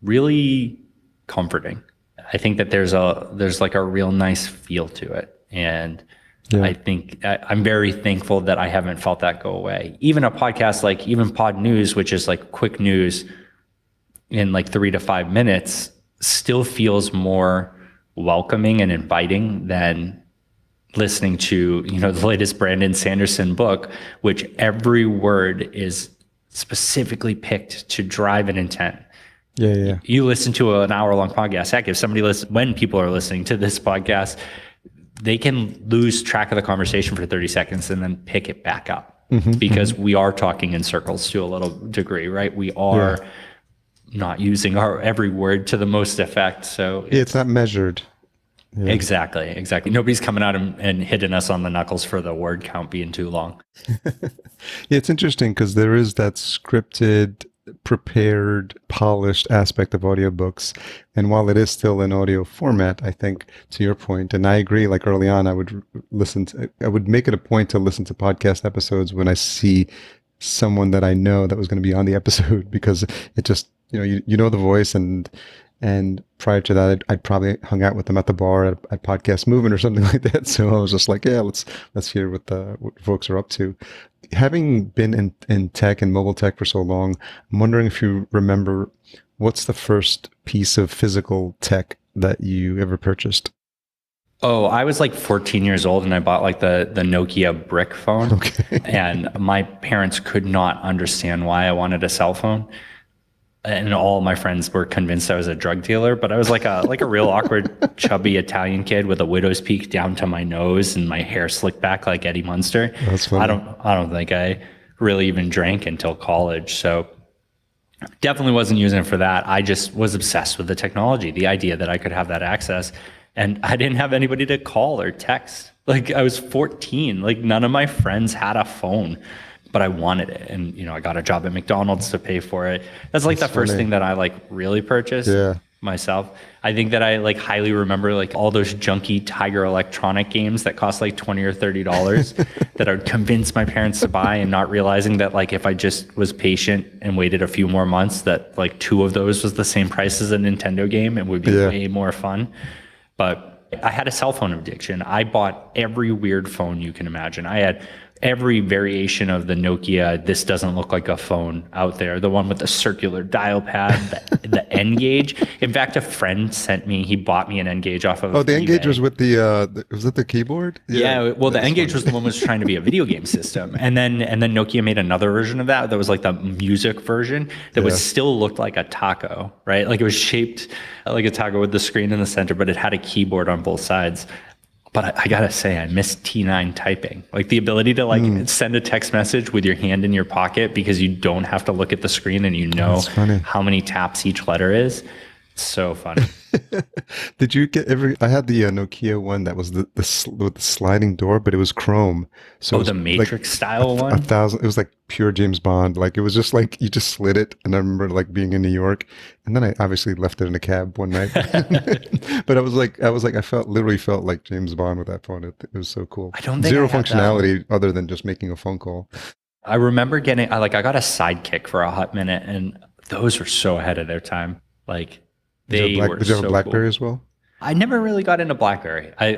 really comforting. I think that there's like a real nice feel to it. And I think I'm very thankful that I haven't felt that go away. Even a podcast like even Pod News, which is like quick news in like 3 to 5 minutes, still feels more welcoming and inviting than listening to, the latest Brandon Sanderson book, which every word is specifically picked to drive an intent. Yeah. You listen to an hour-long podcast. Heck, if when people are listening to this podcast, they can lose track of the conversation for 30 seconds and then pick it back up because we are talking in circles to a little degree, right? We are not using our every word to the most effect. So it's not measured. Yeah. Exactly. Nobody's coming out and hitting us on the knuckles for the word count being too long. It's interesting because there is that scripted, prepared, polished aspect of audiobooks. And while it is still an audio format, I think to your point, and I agree, like early on, I would make it a point to listen to podcast episodes when I see someone that I know that was going to be on the episode, because it just, you know the voice, and prior to that, I'd probably hung out with them at the bar at Podcast Movement or something like that. So I was just like, yeah, let's hear what folks are up to. Having been in tech and mobile tech for so long, I'm wondering if you remember, what's the first piece of physical tech that you ever purchased? Oh, I was like 14 years old and I bought like the Nokia brick phone. Okay. And my parents could not understand why I wanted a cell phone. And all my friends were convinced I was a drug dealer, but I was like a real awkward, chubby Italian kid with a widow's peak down to my nose and my hair slicked back like Eddie Munster. That's funny. I don't think I really even drank until college. So definitely wasn't using it for that. I just was obsessed with the technology, the idea that I could have that access. And I didn't have anybody to call or text. Like, I was 14. Like, none of my friends had a phone, but I wanted it. And, I got a job at McDonald's to pay for it. That's like the first thing that I like really purchased myself. I think that I like highly remember like all those junky Tiger Electronic games that cost like $20 or $30 that I would convince my parents to buy, and not realizing that like if I just was patient and waited a few more months, that like 2 of those was the same price as a Nintendo game and would be way more fun. But I had a cell phone addiction. I bought every weird phone you can imagine. I had every variation of the Nokia, this doesn't look like a phone out there. The one with the circular dial pad, the N-Gage. In fact, a friend he bought me an N-Gage off of the eBay. N-Gage was with was it the keyboard? Yeah, well, the N-Gage was the one that was trying to be a video game system. And then Nokia made another version of that was like the music version that was still looked like a taco, right? Like it was shaped like a taco with the screen in the center, but it had a keyboard on both sides. But I gotta say, I miss T9 typing. Like the ability to send a text message with your hand in your pocket because you don't have to look at the screen and you know how many taps each letter is. So funny. Did you get I had the Nokia one that was with the sliding door, but it was Chrome. So it was the Matrix style one? It was like pure James Bond. Like it was just like, you just slid it. And I remember like being in New York, and then I obviously left it in a cab one night. But I literally felt like James Bond with that phone. It was so cool. I don't think Zero functionality other than just making a phone call. I remember I got a Sidekick for a hot minute, and those were so ahead of their time. Like, did you have a BlackBerry as well? I never really got into BlackBerry. I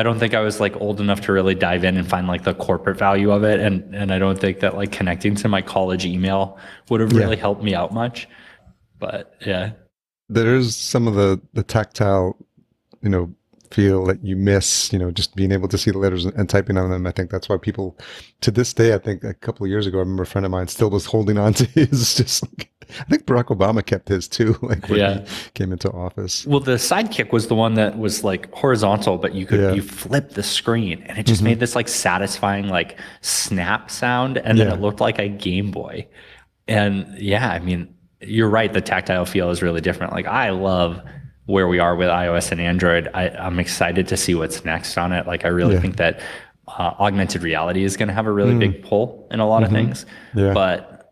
don't think I was like old enough to really dive in and find like the corporate value of it, and I don't think that like connecting to my college email would have really helped me out much. But yeah, there's some of the tactile, feel that you miss, just being able to see the letters and typing on them. I think that's why people, to this day, I think a couple of years ago, I remember a friend of mine still was holding on to his, just like, I think Barack Obama kept his too, like when he came into office. Well, the Sidekick was the one that was like horizontal, but you could you flip the screen, and it just made this like satisfying like snap sound, and then it looked like a Game Boy. And I mean, you're right, the tactile feel is really different. Like, I love where we are with iOS and Android. I'm excited to see what's next on it. Like, I really think that augmented reality is going to have a really big pull in a lot of things. But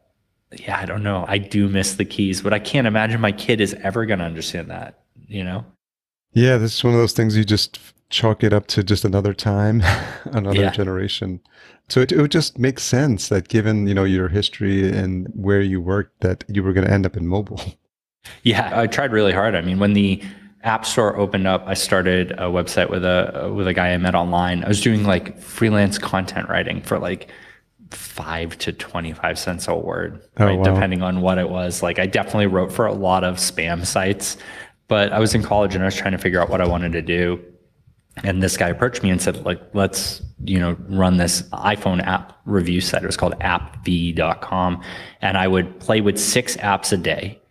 I don't know. I do miss the keys, but I can't imagine my kid is ever going to understand that, Yeah, this is one of those things you just chalk it up to just another time, another generation. So it would just make sense that given, your history and where you worked, that you were going to end up in mobile. Yeah, I tried really hard. I mean, when the App Store opened up, I started a website with a guy I met online. I was doing like freelance content writing for like 5 to 25 cents a word, right? Depending on what it was. Like, I definitely wrote for a lot of spam sites, but I was in college and I was trying to figure out what I wanted to do. And this guy approached me and said, like, let's, run this iPhone app review site. It was called appv.com. And I would play with 6 apps a day.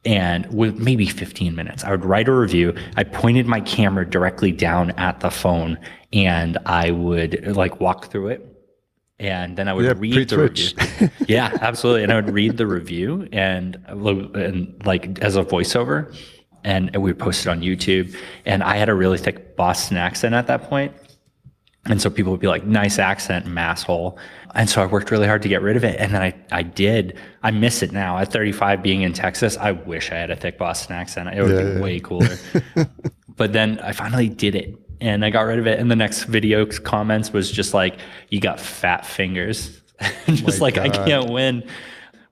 And with maybe 15 minutes, I would write a review. I pointed my camera directly down at the phone, and I would like walk through it. And then I would read the review. Yeah, absolutely. And I would read the review and like as a voiceover, and we would post it on YouTube. And I had a really thick Boston accent at that point. And so people would be like, nice accent, masshole. And so I worked really hard to get rid of it. And then I did. I miss it now. At 35, being in Texas, I wish I had a thick Boston accent. It would be way cooler. But then I finally did it, and I got rid of it. And the next video comments was just like, you got fat fingers. Just like, God. I can't win.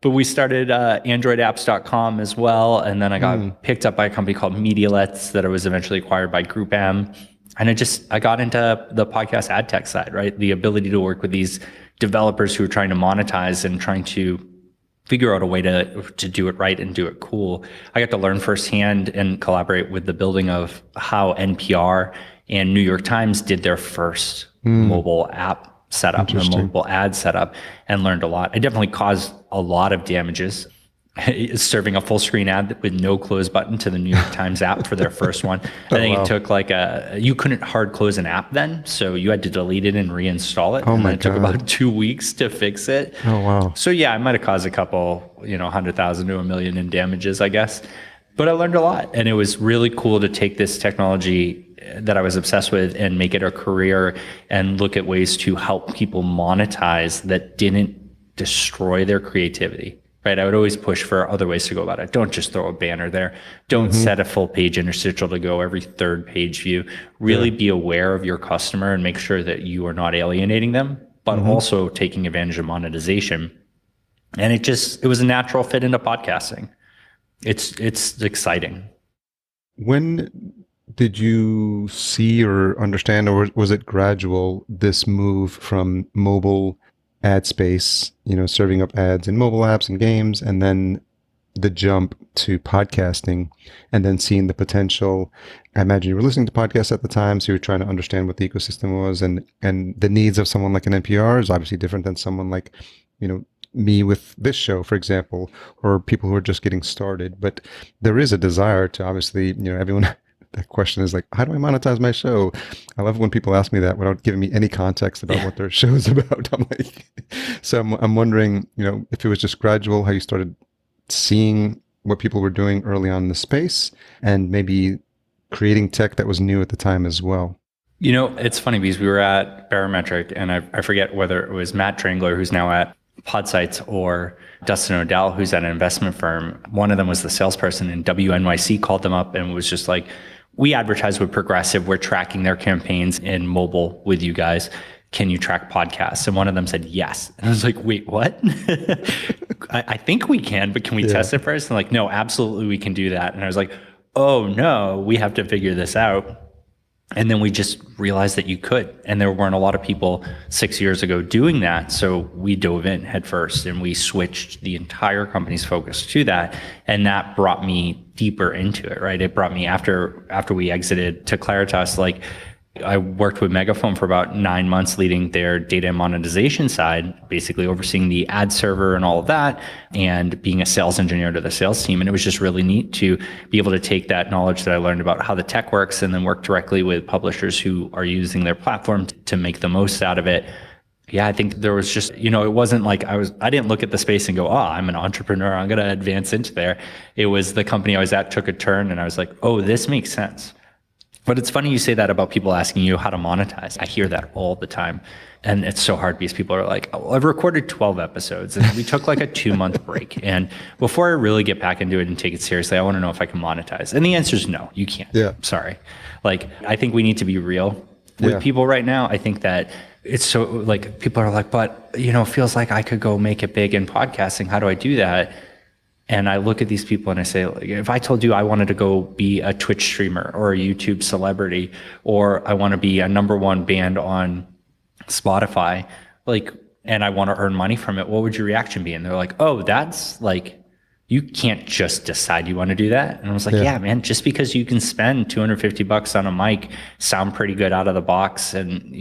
But we started androidapps.com as well. And then I got picked up by a company called Medialets that I was eventually acquired by Group M. And I got into the podcast ad tech side, right? The ability to work with these developers who are trying to monetize and trying to figure out a way to do it right and do it cool. I got to learn firsthand and collaborate with the building of how NPR and New York Times did their first mobile app setup, and a mobile ad setup, and learned a lot. I definitely caused a lot of damages serving a full screen ad with no close button to the New York Times app for their first one. I think it took like you couldn't hard close an app then, so you had to delete it and reinstall it. And it took about 2 weeks to fix it. Oh, wow. So yeah, I might've caused a couple, 100,000 to $1 million in damages, I guess. But I learned a lot, and it was really cool to take this technology that I was obsessed with and make it a career and look at ways to help people monetize that didn't destroy their creativity. Right, I would always push for other ways to go about it. Don't just throw a banner there. Don't set a full page interstitial to go every third page view. Really be aware of your customer and make sure that you are not alienating them, but also taking advantage of monetization. And it was a natural fit into podcasting. It's exciting. When did you see or understand, or was it gradual, this move from mobile ad space, serving up ads in mobile apps and games, and then the jump to podcasting, and then seeing the potential? I imagine you were listening to podcasts at the time, so you were trying to understand what the ecosystem was, and the needs of someone like an NPR is obviously different than someone like, me with this show, for example, or people who are just getting started. But there is a desire to obviously, everyone that question is like, how do I monetize my show? I love when people ask me that without giving me any context about what their show is about. I'm like, so I'm wondering, if it was just gradual, how you started seeing what people were doing early on in the space, and maybe creating tech that was new at the time as well. It's funny because we were at Barometric, and I forget whether it was Matt Drangler, who's now at Podsites, or Dustin O'Dell, who's at an investment firm. One of them was the salesperson, and WNYC called them up and was just like, we advertise with Progressive. We're tracking their campaigns in mobile with you guys. Can you track podcasts? And one of them said, yes. And I was like, wait, what? I think we can, but can we test it first? And like, no, absolutely we can do that. And I was like, oh no, we have to figure this out. And then we just realized that you could. And there weren't a lot of people 6 years ago doing that. So we dove in head first and we switched the entire company's focus to that. And that brought me deeper into it, right? It brought me after we exited to Claritas, like I worked with Megaphone for about 9 months leading their data and monetization side, basically overseeing the ad server and all of that, and being a sales engineer to the sales team. And it was just really neat to be able to take that knowledge that I learned about how the tech works and then work directly with publishers who are using their platform to make the most out of it. Yeah, I think there was just, it wasn't like I didn't look at the space and go, I'm an entrepreneur, I'm going to advance into there. It was the company I was at took a turn and I was like, oh, this makes sense. But it's funny you say that about people asking you how to monetize. I hear that all the time. And it's so hard because people are like, oh, I've recorded 12 episodes and we took like a 2-month break. And before I really get back into it and take it seriously, I want to know if I can monetize. And the answer is no, you can't. Yeah. Sorry. Like, I think we need to be real with people right now. I think that it's so like, people are like, but it feels like I could go make it big in podcasting. How do I do that? And I look at these people and I say, like, if I told you I wanted to go be a Twitch streamer or a YouTube celebrity, or I want to be a #1 band on Spotify, and I want to earn money from it, what would your reaction be? And they're like, oh, that's like, you can't just decide you want to do that. And I was like, yeah, man, just because you can spend $250 on a mic, sound pretty good out of the box and,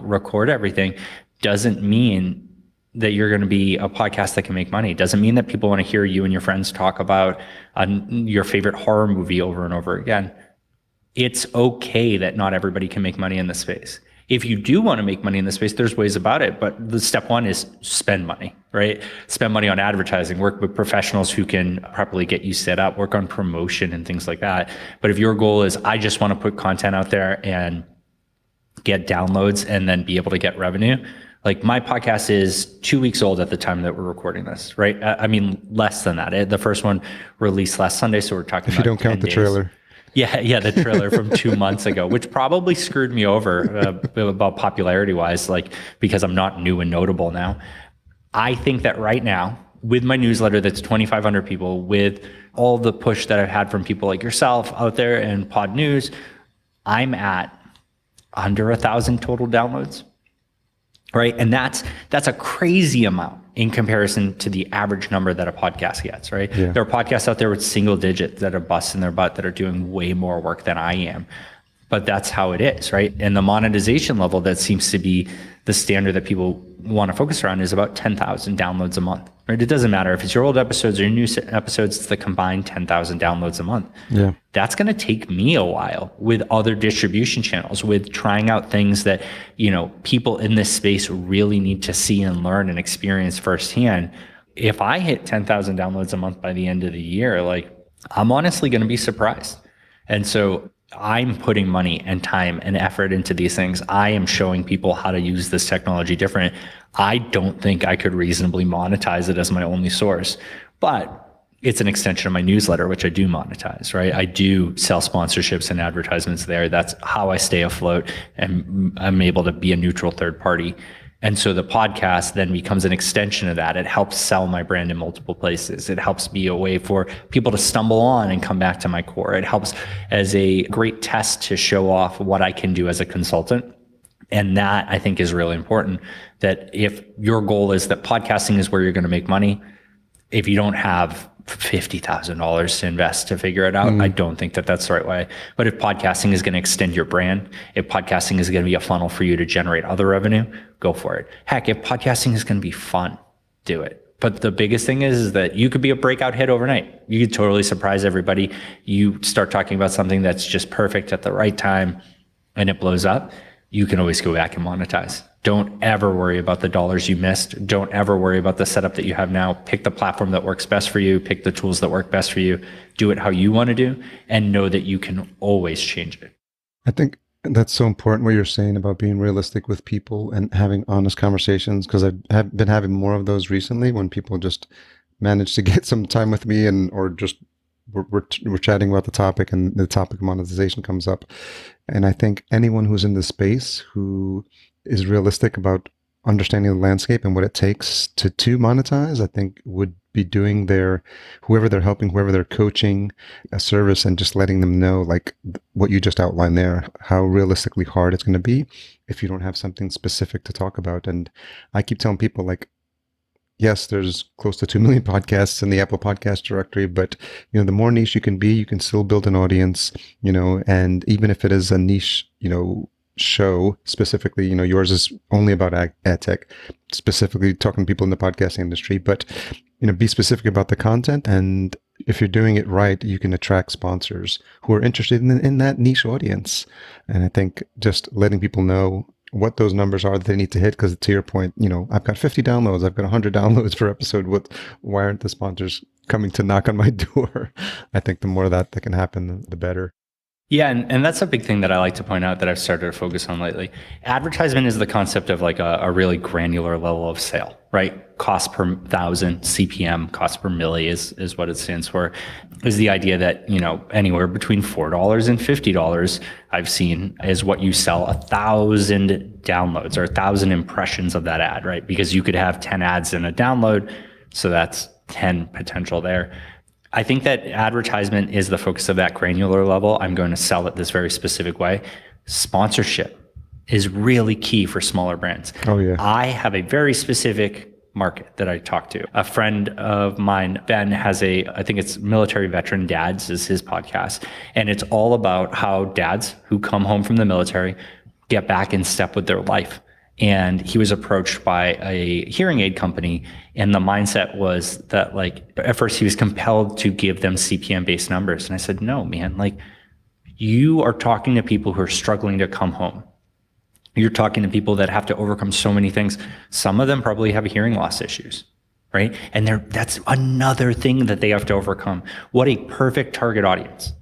record everything, doesn't mean that you're going to be a podcast that can make money. It doesn't mean that people want to hear you and your friends talk about your favorite horror movie over and over again. It's okay that not everybody can make money in this space. If you do want to make money in this space, there's ways about it. But the step one is spend money, right? Spend money on advertising, work with professionals who can properly get you set up, work on promotion and things like that. But if your goal is, I just want to put content out there and get downloads and then be able to get revenue, like my podcast is 2 weeks old at the time that we're recording this, right? I mean, less than that. The first one released last Sunday, so we're talking about 10 days. If you don't count the trailer. Yeah, the trailer from 2 months ago, which probably screwed me over about popularity-wise, because I'm not new and notable now. I think that right now, with my newsletter that's 2,500 people, with all the push that I've had from people like yourself out there and Pod News, I'm at under 1,000 total downloads. Right. And that's a crazy amount in comparison to the average number that a podcast gets. Right. Yeah. There are podcasts out there with single digits that are busting their butt that are doing way more work than I am. But that's how it is. Right. And the monetization level that seems to be the standard that people want to focus around is about 10,000 downloads a month. Right. It doesn't matter if it's your old episodes or your new episodes, it's the combined 10,000 downloads a month. Yeah. That's going to take me a while with other distribution channels, with trying out things that, people in this space really need to see and learn and experience firsthand. If I hit 10,000 downloads a month by the end of the year, I'm honestly going to be surprised. And so I'm putting money and time and effort into these things. I am showing people how to use this technology different. I don't think I could reasonably monetize it as my only source, but it's an extension of my newsletter, which I do monetize, right? I do sell sponsorships and advertisements there. That's how I stay afloat, and I'm able to be a neutral third party. And so the podcast then becomes an extension of that. It helps sell my brand in multiple places. It helps be a way for people to stumble on and come back to my core. It helps as a great test to show off what I can do as a consultant. And that, I think, is really important, that if your goal is that podcasting is where you're going to make money, if you don't have $50,000 to invest to figure it out, I don't think that that's the right way. But if podcasting is going to extend your brand, if podcasting is going to be a funnel for you to generate other revenue, go for it. Heck, if podcasting is going to be fun, do it. But the biggest thing is that you could be a breakout hit overnight. You could totally surprise everybody. You start talking about something that's just perfect at the right time and it blows up. You can always go back and monetize. Don't ever worry about the dollars you missed. Don't ever worry about the setup that you have now. Pick the platform that works best for you. Pick the tools that work best for you. Do it how you want to do, and know that you can always change it. I think that's so important what you're saying about being realistic with people and having honest conversations, because I've been having more of those recently when people just manage to get some time with me or just we're chatting about the topic and the topic of monetization comes up. And I think anyone who's in the space who is realistic about understanding the landscape and what it takes to monetize, I think would be doing whoever they're helping, whoever they're coaching, a service, and just letting them know, like what you just outlined there, how realistically hard it's going to be if you don't have something specific to talk about. And I keep telling people, like, yes, there's close to 2 million podcasts in the Apple podcast directory, but the more niche you can be, you can still build an audience, and even if it is a niche, show specifically, yours is only about ad tech, specifically talking to people in the podcasting industry, but, be specific about the content. And if you're doing it right, you can attract sponsors who are interested in that niche audience. And I think just letting people know what those numbers are that they need to hit, because to your point, I've got 50 downloads, I've got 100 downloads per episode. Why aren't the sponsors coming to knock on my door? I think the more that can happen, the better. Yeah, and that's a big thing that I like to point out that I've started to focus on lately. Advertisement is the concept of like a really granular level of sale, right? Cost per thousand, CPM, cost per milli is what it stands for, is the idea that, anywhere between $4 and $50 I've seen is what you sell 1,000 downloads or 1,000 impressions of that ad, right? Because you could have 10 ads in a download, so that's 10 potential there. I think that advertisement is the focus of that granular level. I'm going to sell it this very specific way. Sponsorship is really key for smaller brands. Oh, yeah. I have a very specific market that I talk to. A friend of mine, Ben, has I think it's Military Veteran Dads is his podcast. And it's all about how dads who come home from the military get back in step with their life. And he was approached by a hearing aid company, and the mindset was that, like, at first he was compelled to give them CPM based numbers. And I said, no, man, like, you are talking to people who are struggling to come home. You're talking to people that have to overcome so many things. Some of them probably have hearing loss issues, right? And that's another thing that they have to overcome. What a perfect target audience.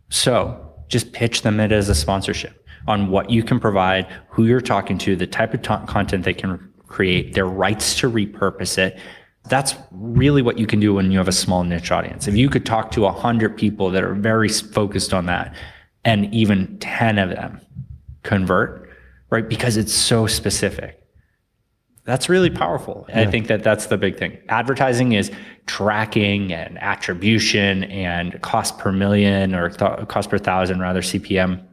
So just pitch them it as a sponsorship on what you can provide, who you're talking to, the type of content they can create, their rights to repurpose it. That's really what you can do when you have a small niche audience. If you could talk to 100 people that are very focused on that, and even 10 of them convert, right? Because it's so specific. That's really powerful. Yeah. I think that's the big thing. Advertising is tracking and attribution and cost per million or cost per thousand, rather, CPM.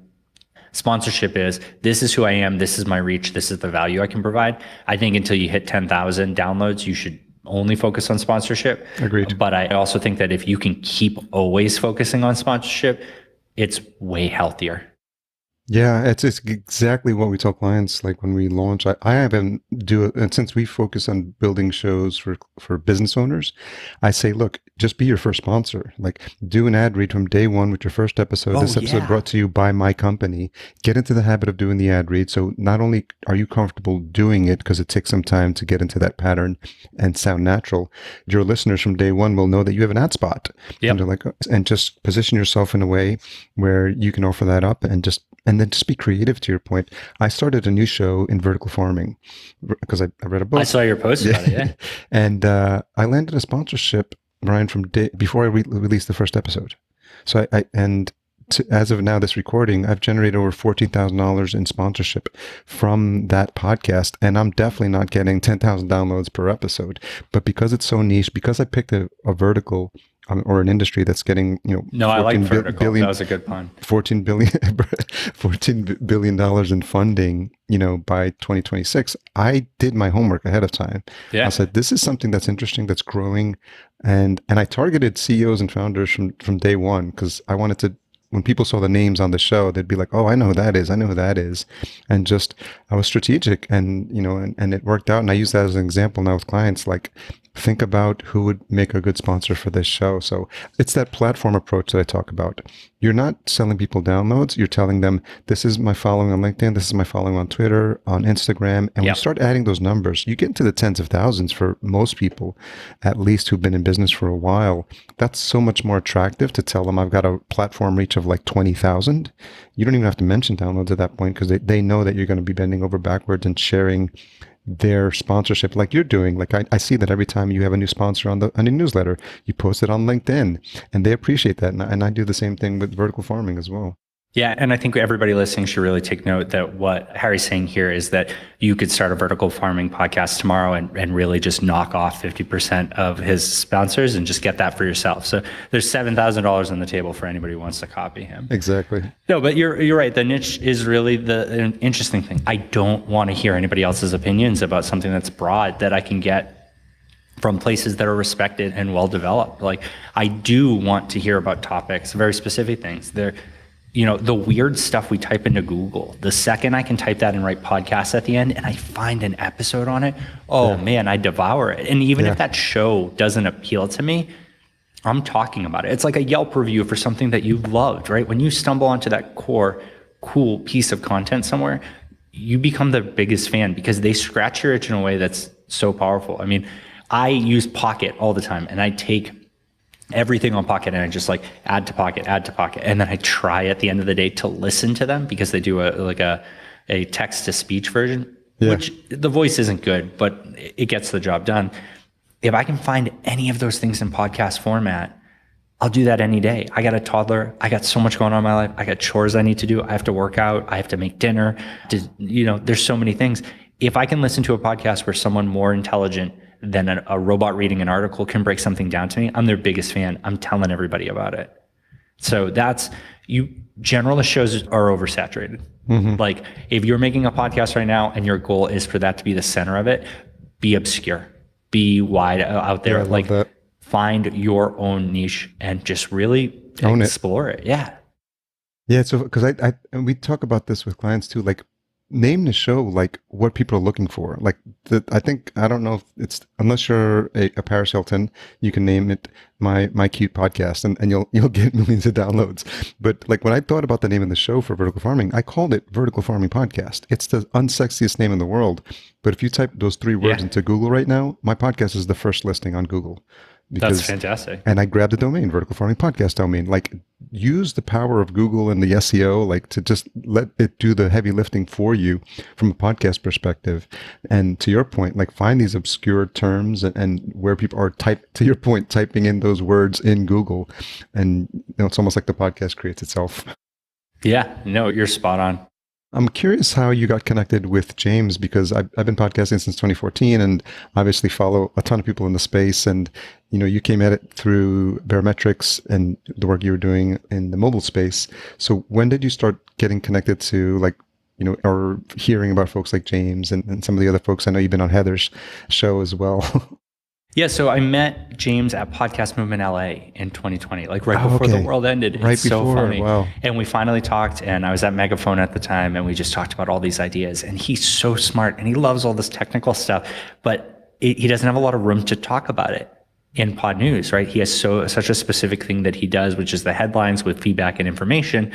Sponsorship is, this is who I am, this is my reach, this is the value I can provide. I think until you hit 10,000 downloads, you should only focus on sponsorship. Agreed. But I also think that if you can keep always focusing on sponsorship, it's way healthier. Yeah, it's exactly what we tell clients. Like when we launch, I haven't do it, and since we focus on building shows for business owners, I say, look, just be your first sponsor. Like, do an ad read from day one with your first episode. This episode brought to you by my company. Get into the habit of doing the ad read. So not only are you comfortable doing it, because it takes some time to get into that pattern and sound natural, your listeners from day one will know that you have an ad spot. Yep. And just position yourself in a way where you can offer that up, and then just be creative. To your point, I started a new show in vertical farming because I read a book. I saw your post about it, yeah. And I landed a sponsorship, Bryan, from before I released the first episode. So as of now, this recording, I've generated over $14,000 in sponsorship from that podcast, and I'm definitely not getting 10,000 downloads per episode. But because it's so niche, because I picked a vertical or an industry that's getting, no, I like vertical. That was a good pun. $14 billion in funding, by 2026. I did my homework ahead of time. Yeah. I said, this is something that's interesting, that's growing. And I targeted CEOs and founders from day one, because I wanted to when people saw the names on the show, they'd be like, oh, I know who that is. I know who that is. And just, I was strategic and, and it worked out. And I use that as an example now with clients, like, think about who would make a good sponsor for this show. So it's that platform approach that I talk about. You're not selling people downloads. You're telling them, this is my following on LinkedIn. This is my following on Twitter, on Instagram. And when you start adding those numbers, you get into the tens of thousands for most people, at least who've been in business for a while. That's so much more attractive to tell them I've got a platform reach of like 20,000. You don't even have to mention downloads at that point because they know that you're going to be bending over backwards and sharing their sponsorship like you're doing. Like I see that every time you have a new sponsor on a newsletter, you post it on LinkedIn and they appreciate that. And I do the same thing with vertical farming as well. Yeah. And I think everybody listening should really take note that what Harry's saying here is that you could start a vertical farming podcast tomorrow and really just knock off 50% of his sponsors and just get that for yourself. So there's $7,000 on the table for anybody who wants to copy him. Exactly. No, but you're right. The niche is really an interesting thing. I don't want to hear anybody else's opinions about something that's broad that I can get from places that are respected and well developed. Like I do want to hear about topics, very specific things. The weird stuff we type into Google, the second I can type that and write podcasts at the end and I find an episode on it, man, I devour it. And even if that show doesn't appeal to me, I'm talking about it. It's like a Yelp review for something that you've loved, right? When you stumble onto that core, cool piece of content somewhere, you become the biggest fan because they scratch your itch in a way that's so powerful. I mean, I use Pocket all the time and I take everything on Pocket and I just like add to Pocket. And then I try at the end of the day to listen to them because they do a text to speech version, which the voice isn't good, but it gets the job done. If I can find any of those things in podcast format, I'll do that any day. I got a toddler. I got so much going on in my life. I got chores I need to do. I have to work out. I have to make dinner. There's so many things. If I can listen to a podcast where someone more intelligent than a robot reading an article can break something down to me, I'm their biggest fan. I'm telling everybody about it. So generalist shows are oversaturated. Mm-hmm. Like if you're making a podcast right now and your goal is for that to be the center of it, be obscure, be wide out there. Like find your own niche and just really explore it. Yeah. Yeah. So, cause and we talk about this with clients too, like name the show like what people are looking for. Like I don't know if it's, unless you're a Paris Hilton, you can name it my cute podcast and you'll get millions of downloads. But like when I thought about the name of the show for vertical farming, I called it Vertical Farming Podcast. It's the unsexiest name in the world. But if you type those three words into Google right now, my podcast is the first listing on Google. That's fantastic. And I grabbed the domain, Vertical Farming Podcast domain. Like use the power of Google and the SEO, like to just let it do the heavy lifting for you from a podcast perspective. And to your point, like find these obscure terms and where people are to your point, typing in those words in Google. And it's almost like the podcast creates itself. Yeah, no, you're spot on. I'm curious how you got connected with James because I've been podcasting since 2014 and obviously follow a ton of people in the space. And, you came at it through Barometrics and the work you were doing in the mobile space. So when did you start getting connected to or hearing about folks like James and some of the other folks? I know you've been on Heather's show as well. Yeah, so I met James at Podcast Movement LA in 2020, like right before the world ended. Right it's so before, funny. Wow. And we finally talked, and I was at Megaphone at the time, and we just talked about all these ideas. And he's so smart, and he loves all this technical stuff, but he doesn't have a lot of room to talk about it in Pod News, right? He has such a specific thing that he does, which is the headlines with feedback and information.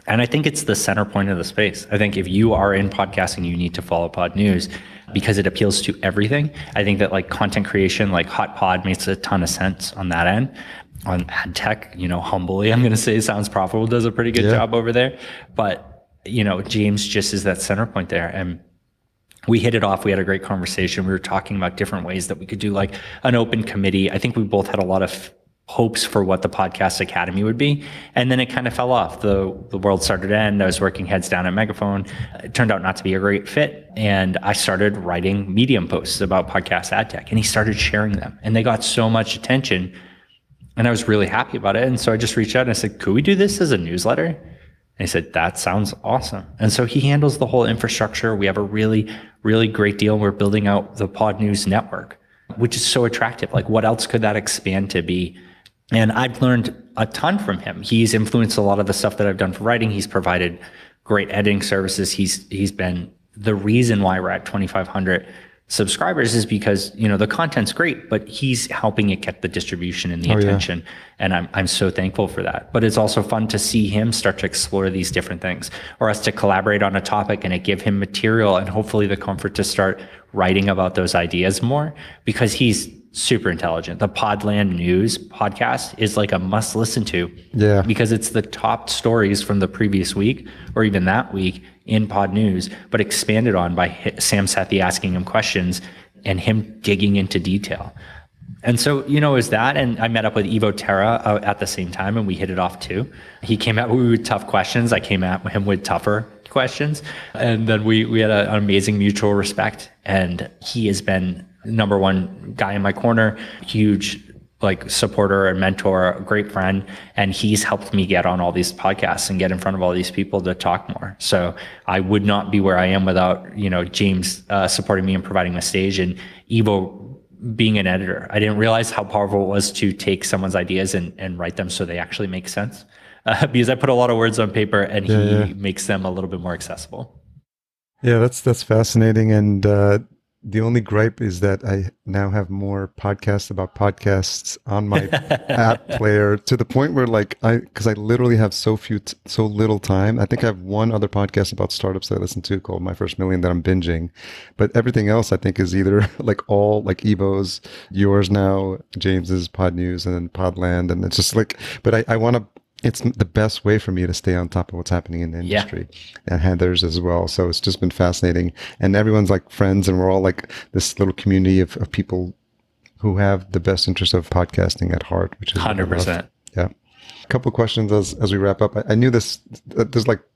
And I think it's the center point of the space. I think if you are in podcasting, you need to follow Pod News because it appeals to everything. I think that like content creation, like Hot Pod makes a ton of sense on that end. On ad tech, humbly, I'm going to say Sounds Profitable does a pretty good job over there. But, James just is that center point there. And we hit it off. We had a great conversation. We were talking about different ways that we could do like an open committee. I think we both had a lot of hopes for what the Podcast Academy would be. And then it kind of fell off. The world started to end. I was working heads down at Megaphone. It turned out not to be a great fit. And I started writing Medium posts about podcast ad tech. And he started sharing them. And they got so much attention. And I was really happy about it. And so I just reached out and I said, could we do this as a newsletter? And he said, that sounds awesome. And so he handles the whole infrastructure. We have a really, really great deal. We're building out the Pod News network, which is so attractive. Like what else could that expand to be? And I've learned a ton from him. He's influenced a lot of the stuff that I've done for writing. He's provided great editing services. He's been the reason why we're at 2,500 subscribers is because, the content's great, but he's helping it get the distribution and the attention. And I'm so thankful for that. But it's also fun to see him start to explore these different things, or us to collaborate on a topic and it give him material and hopefully the comfort to start writing about those ideas more, because he's super intelligent. The Podland News podcast is like a must listen to, because it's the top stories from the previous week or even that week in Pod News, but expanded on by Sam Sethi asking him questions and him digging into detail. And so, is that, and I met up with Evo Terra at the same time, and we hit it off too. He came at me with tough questions. I came at him with tougher questions. And then we had an amazing mutual respect. And he has been number one guy in my corner, huge supporter and mentor, a great friend. And he's helped me get on all these podcasts and get in front of all these people to talk more. So I would not be where I am without, James supporting me and providing a stage, and Evo being an editor. I didn't realize how powerful it was to take someone's ideas and write them so they actually make sense. Because I put a lot of words on paper and he makes them a little bit more accessible. Yeah, that's fascinating. And the only gripe is that I now have more podcasts about podcasts on my app player, to the point where because I literally have so little time. I think I have one other podcast about startups that I listen to called My First Million that I'm binging, but everything else I think is either all Evo's, yours now, James's Pod News, and then Podland, and it's just but I want to. It's the best way for me to stay on top of what's happening in the industry, and Heather's as well. So it's just been fascinating, and everyone's friends, and we're all this little community of people who have the best interest of podcasting at heart, which is 100%. Yeah. A couple of questions as we wrap up. I knew there's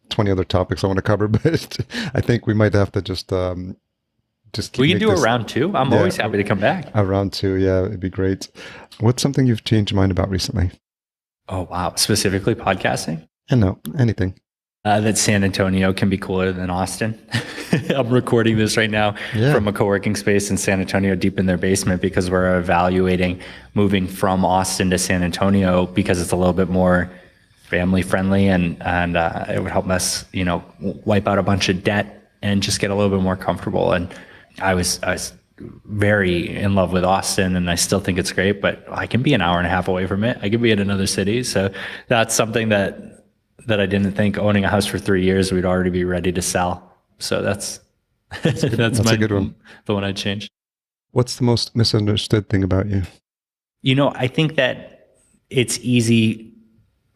20 other topics I want to cover, but I think we might have to just we can do a round two. I'm always happy to come back. A round two, yeah, it'd be great. What's something you've changed your mind about recently? Oh, wow. Specifically podcasting? And no, anything. That San Antonio can be cooler than Austin. I'm recording this right now from a co-working space in San Antonio, deep in their basement, because we're evaluating moving from Austin to San Antonio because it's a little bit more family friendly, and it would help us, wipe out a bunch of debt and just get a little bit more comfortable. And I was very in love with Austin, and I still think it's great, but I can be an hour and a half away from it. I could be in another city. So that's something that I didn't think, owning a house for 3 years, we'd already be ready to sell. So that's that's a good one. The one I'd change. What's the most misunderstood thing about you? I think that it's easy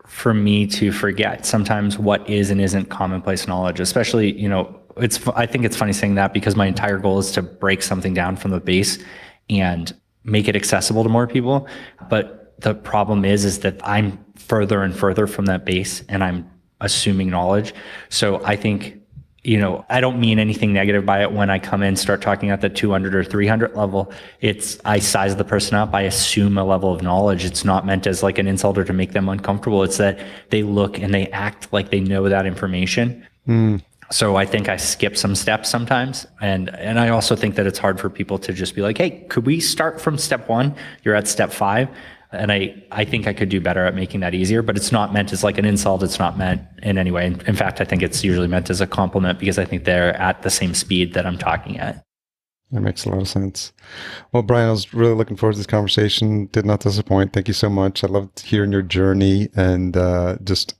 for me to forget sometimes what is and isn't commonplace knowledge, especially, I think it's funny saying that, because my entire goal is to break something down from the base and make it accessible to more people. But the problem is that I'm further and further from that base, and I'm assuming knowledge. So I think, I don't mean anything negative by it when I come in, start talking at the 200 or 300 level. I size the person up. I assume a level of knowledge. It's not meant as an insult or to make them uncomfortable. It's that they look and they act like they know that information. So I think I skip some steps sometimes. And I also think that it's hard for people to just be like, hey, could we start from step 1? You're at step 5. And I think I could do better at making that easier, but it's not meant as an insult. It's not meant in any way. In fact, I think it's usually meant as a compliment, because I think they're at the same speed that I'm talking at. That makes a lot of sense. Well, Bryan, I was really looking forward to this conversation. Did not disappoint. Thank you so much. I loved hearing your journey, and just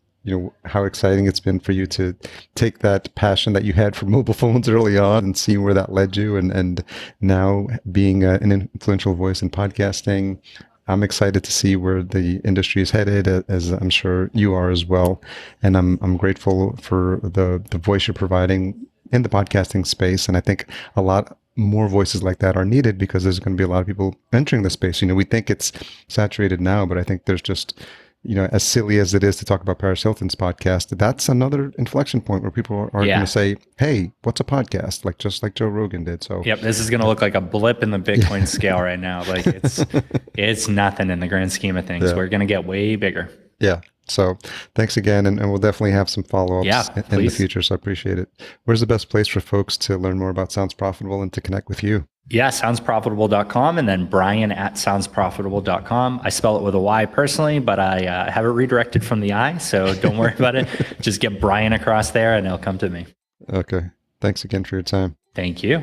how exciting it's been for you to take that passion that you had for mobile phones early on and see where that led you, and now being an influential voice in podcasting. I'm excited to see where the industry is headed, as I'm sure you are as well. And I'm grateful for the voice you're providing in the podcasting space. And I think a lot more voices like that are needed, because there's going to be a lot of people entering the space. We think it's saturated now, but I think there's just, as silly as it is to talk about Paris Hilton's podcast, that's another inflection point where people are going to say, hey, what's a podcast? Just like Joe Rogan did. So yep, this is going to look like a blip in the Bitcoin scale right now. It's nothing in the grand scheme of things. We're going to get way bigger. Yeah. So thanks again. And we'll definitely have some follow-ups in the future. So I appreciate it. Where's the best place for folks to learn more about Sounds Profitable and to connect with you? Yeah, soundsprofitable.com and then Bryan@soundsprofitable.com. I spell it with a Y personally, but I have it redirected from the I, so don't worry about it. Just get Bryan across there and it'll come to me. Okay. Thanks again for your time. Thank you.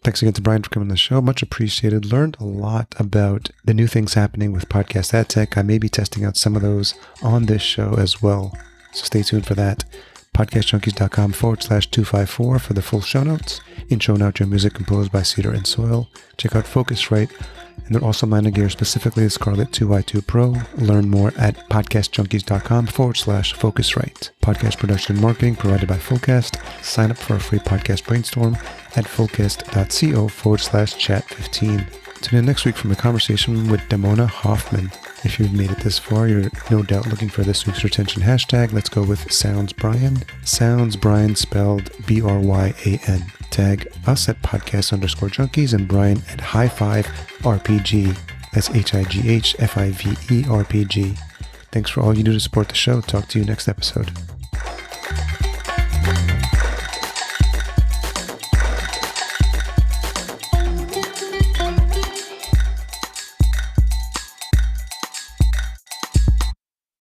Thanks again to Bryan for coming on the show. Much appreciated. Learned a lot about the new things happening with podcast ad tech. I may be testing out some of those on this show as well. So stay tuned for that. podcastjunkies.com/254 for the full show notes. Intro and outro music composed by Cedar and Soil. Check out Focusrite and their awesome line of gear, specifically the Scarlett 2i2 Pro. Learn more at podcastjunkies.com/Focusrite. Podcast production and marketing provided by Fullcast. Sign up for a free podcast brainstorm at fullcast.co/chat15. Tune in next week from a conversation with Damona Hoffman. If you've made it this far, you're no doubt looking for this week's retention hashtag. Let's go with Sounds Bryan. Sounds Bryan spelled Bryan. Tag us at podcast_junkies and Bryan at High Five RPG. That's HIGHFIVE RPG. Thanks for all you do to support the show. Talk to you next episode.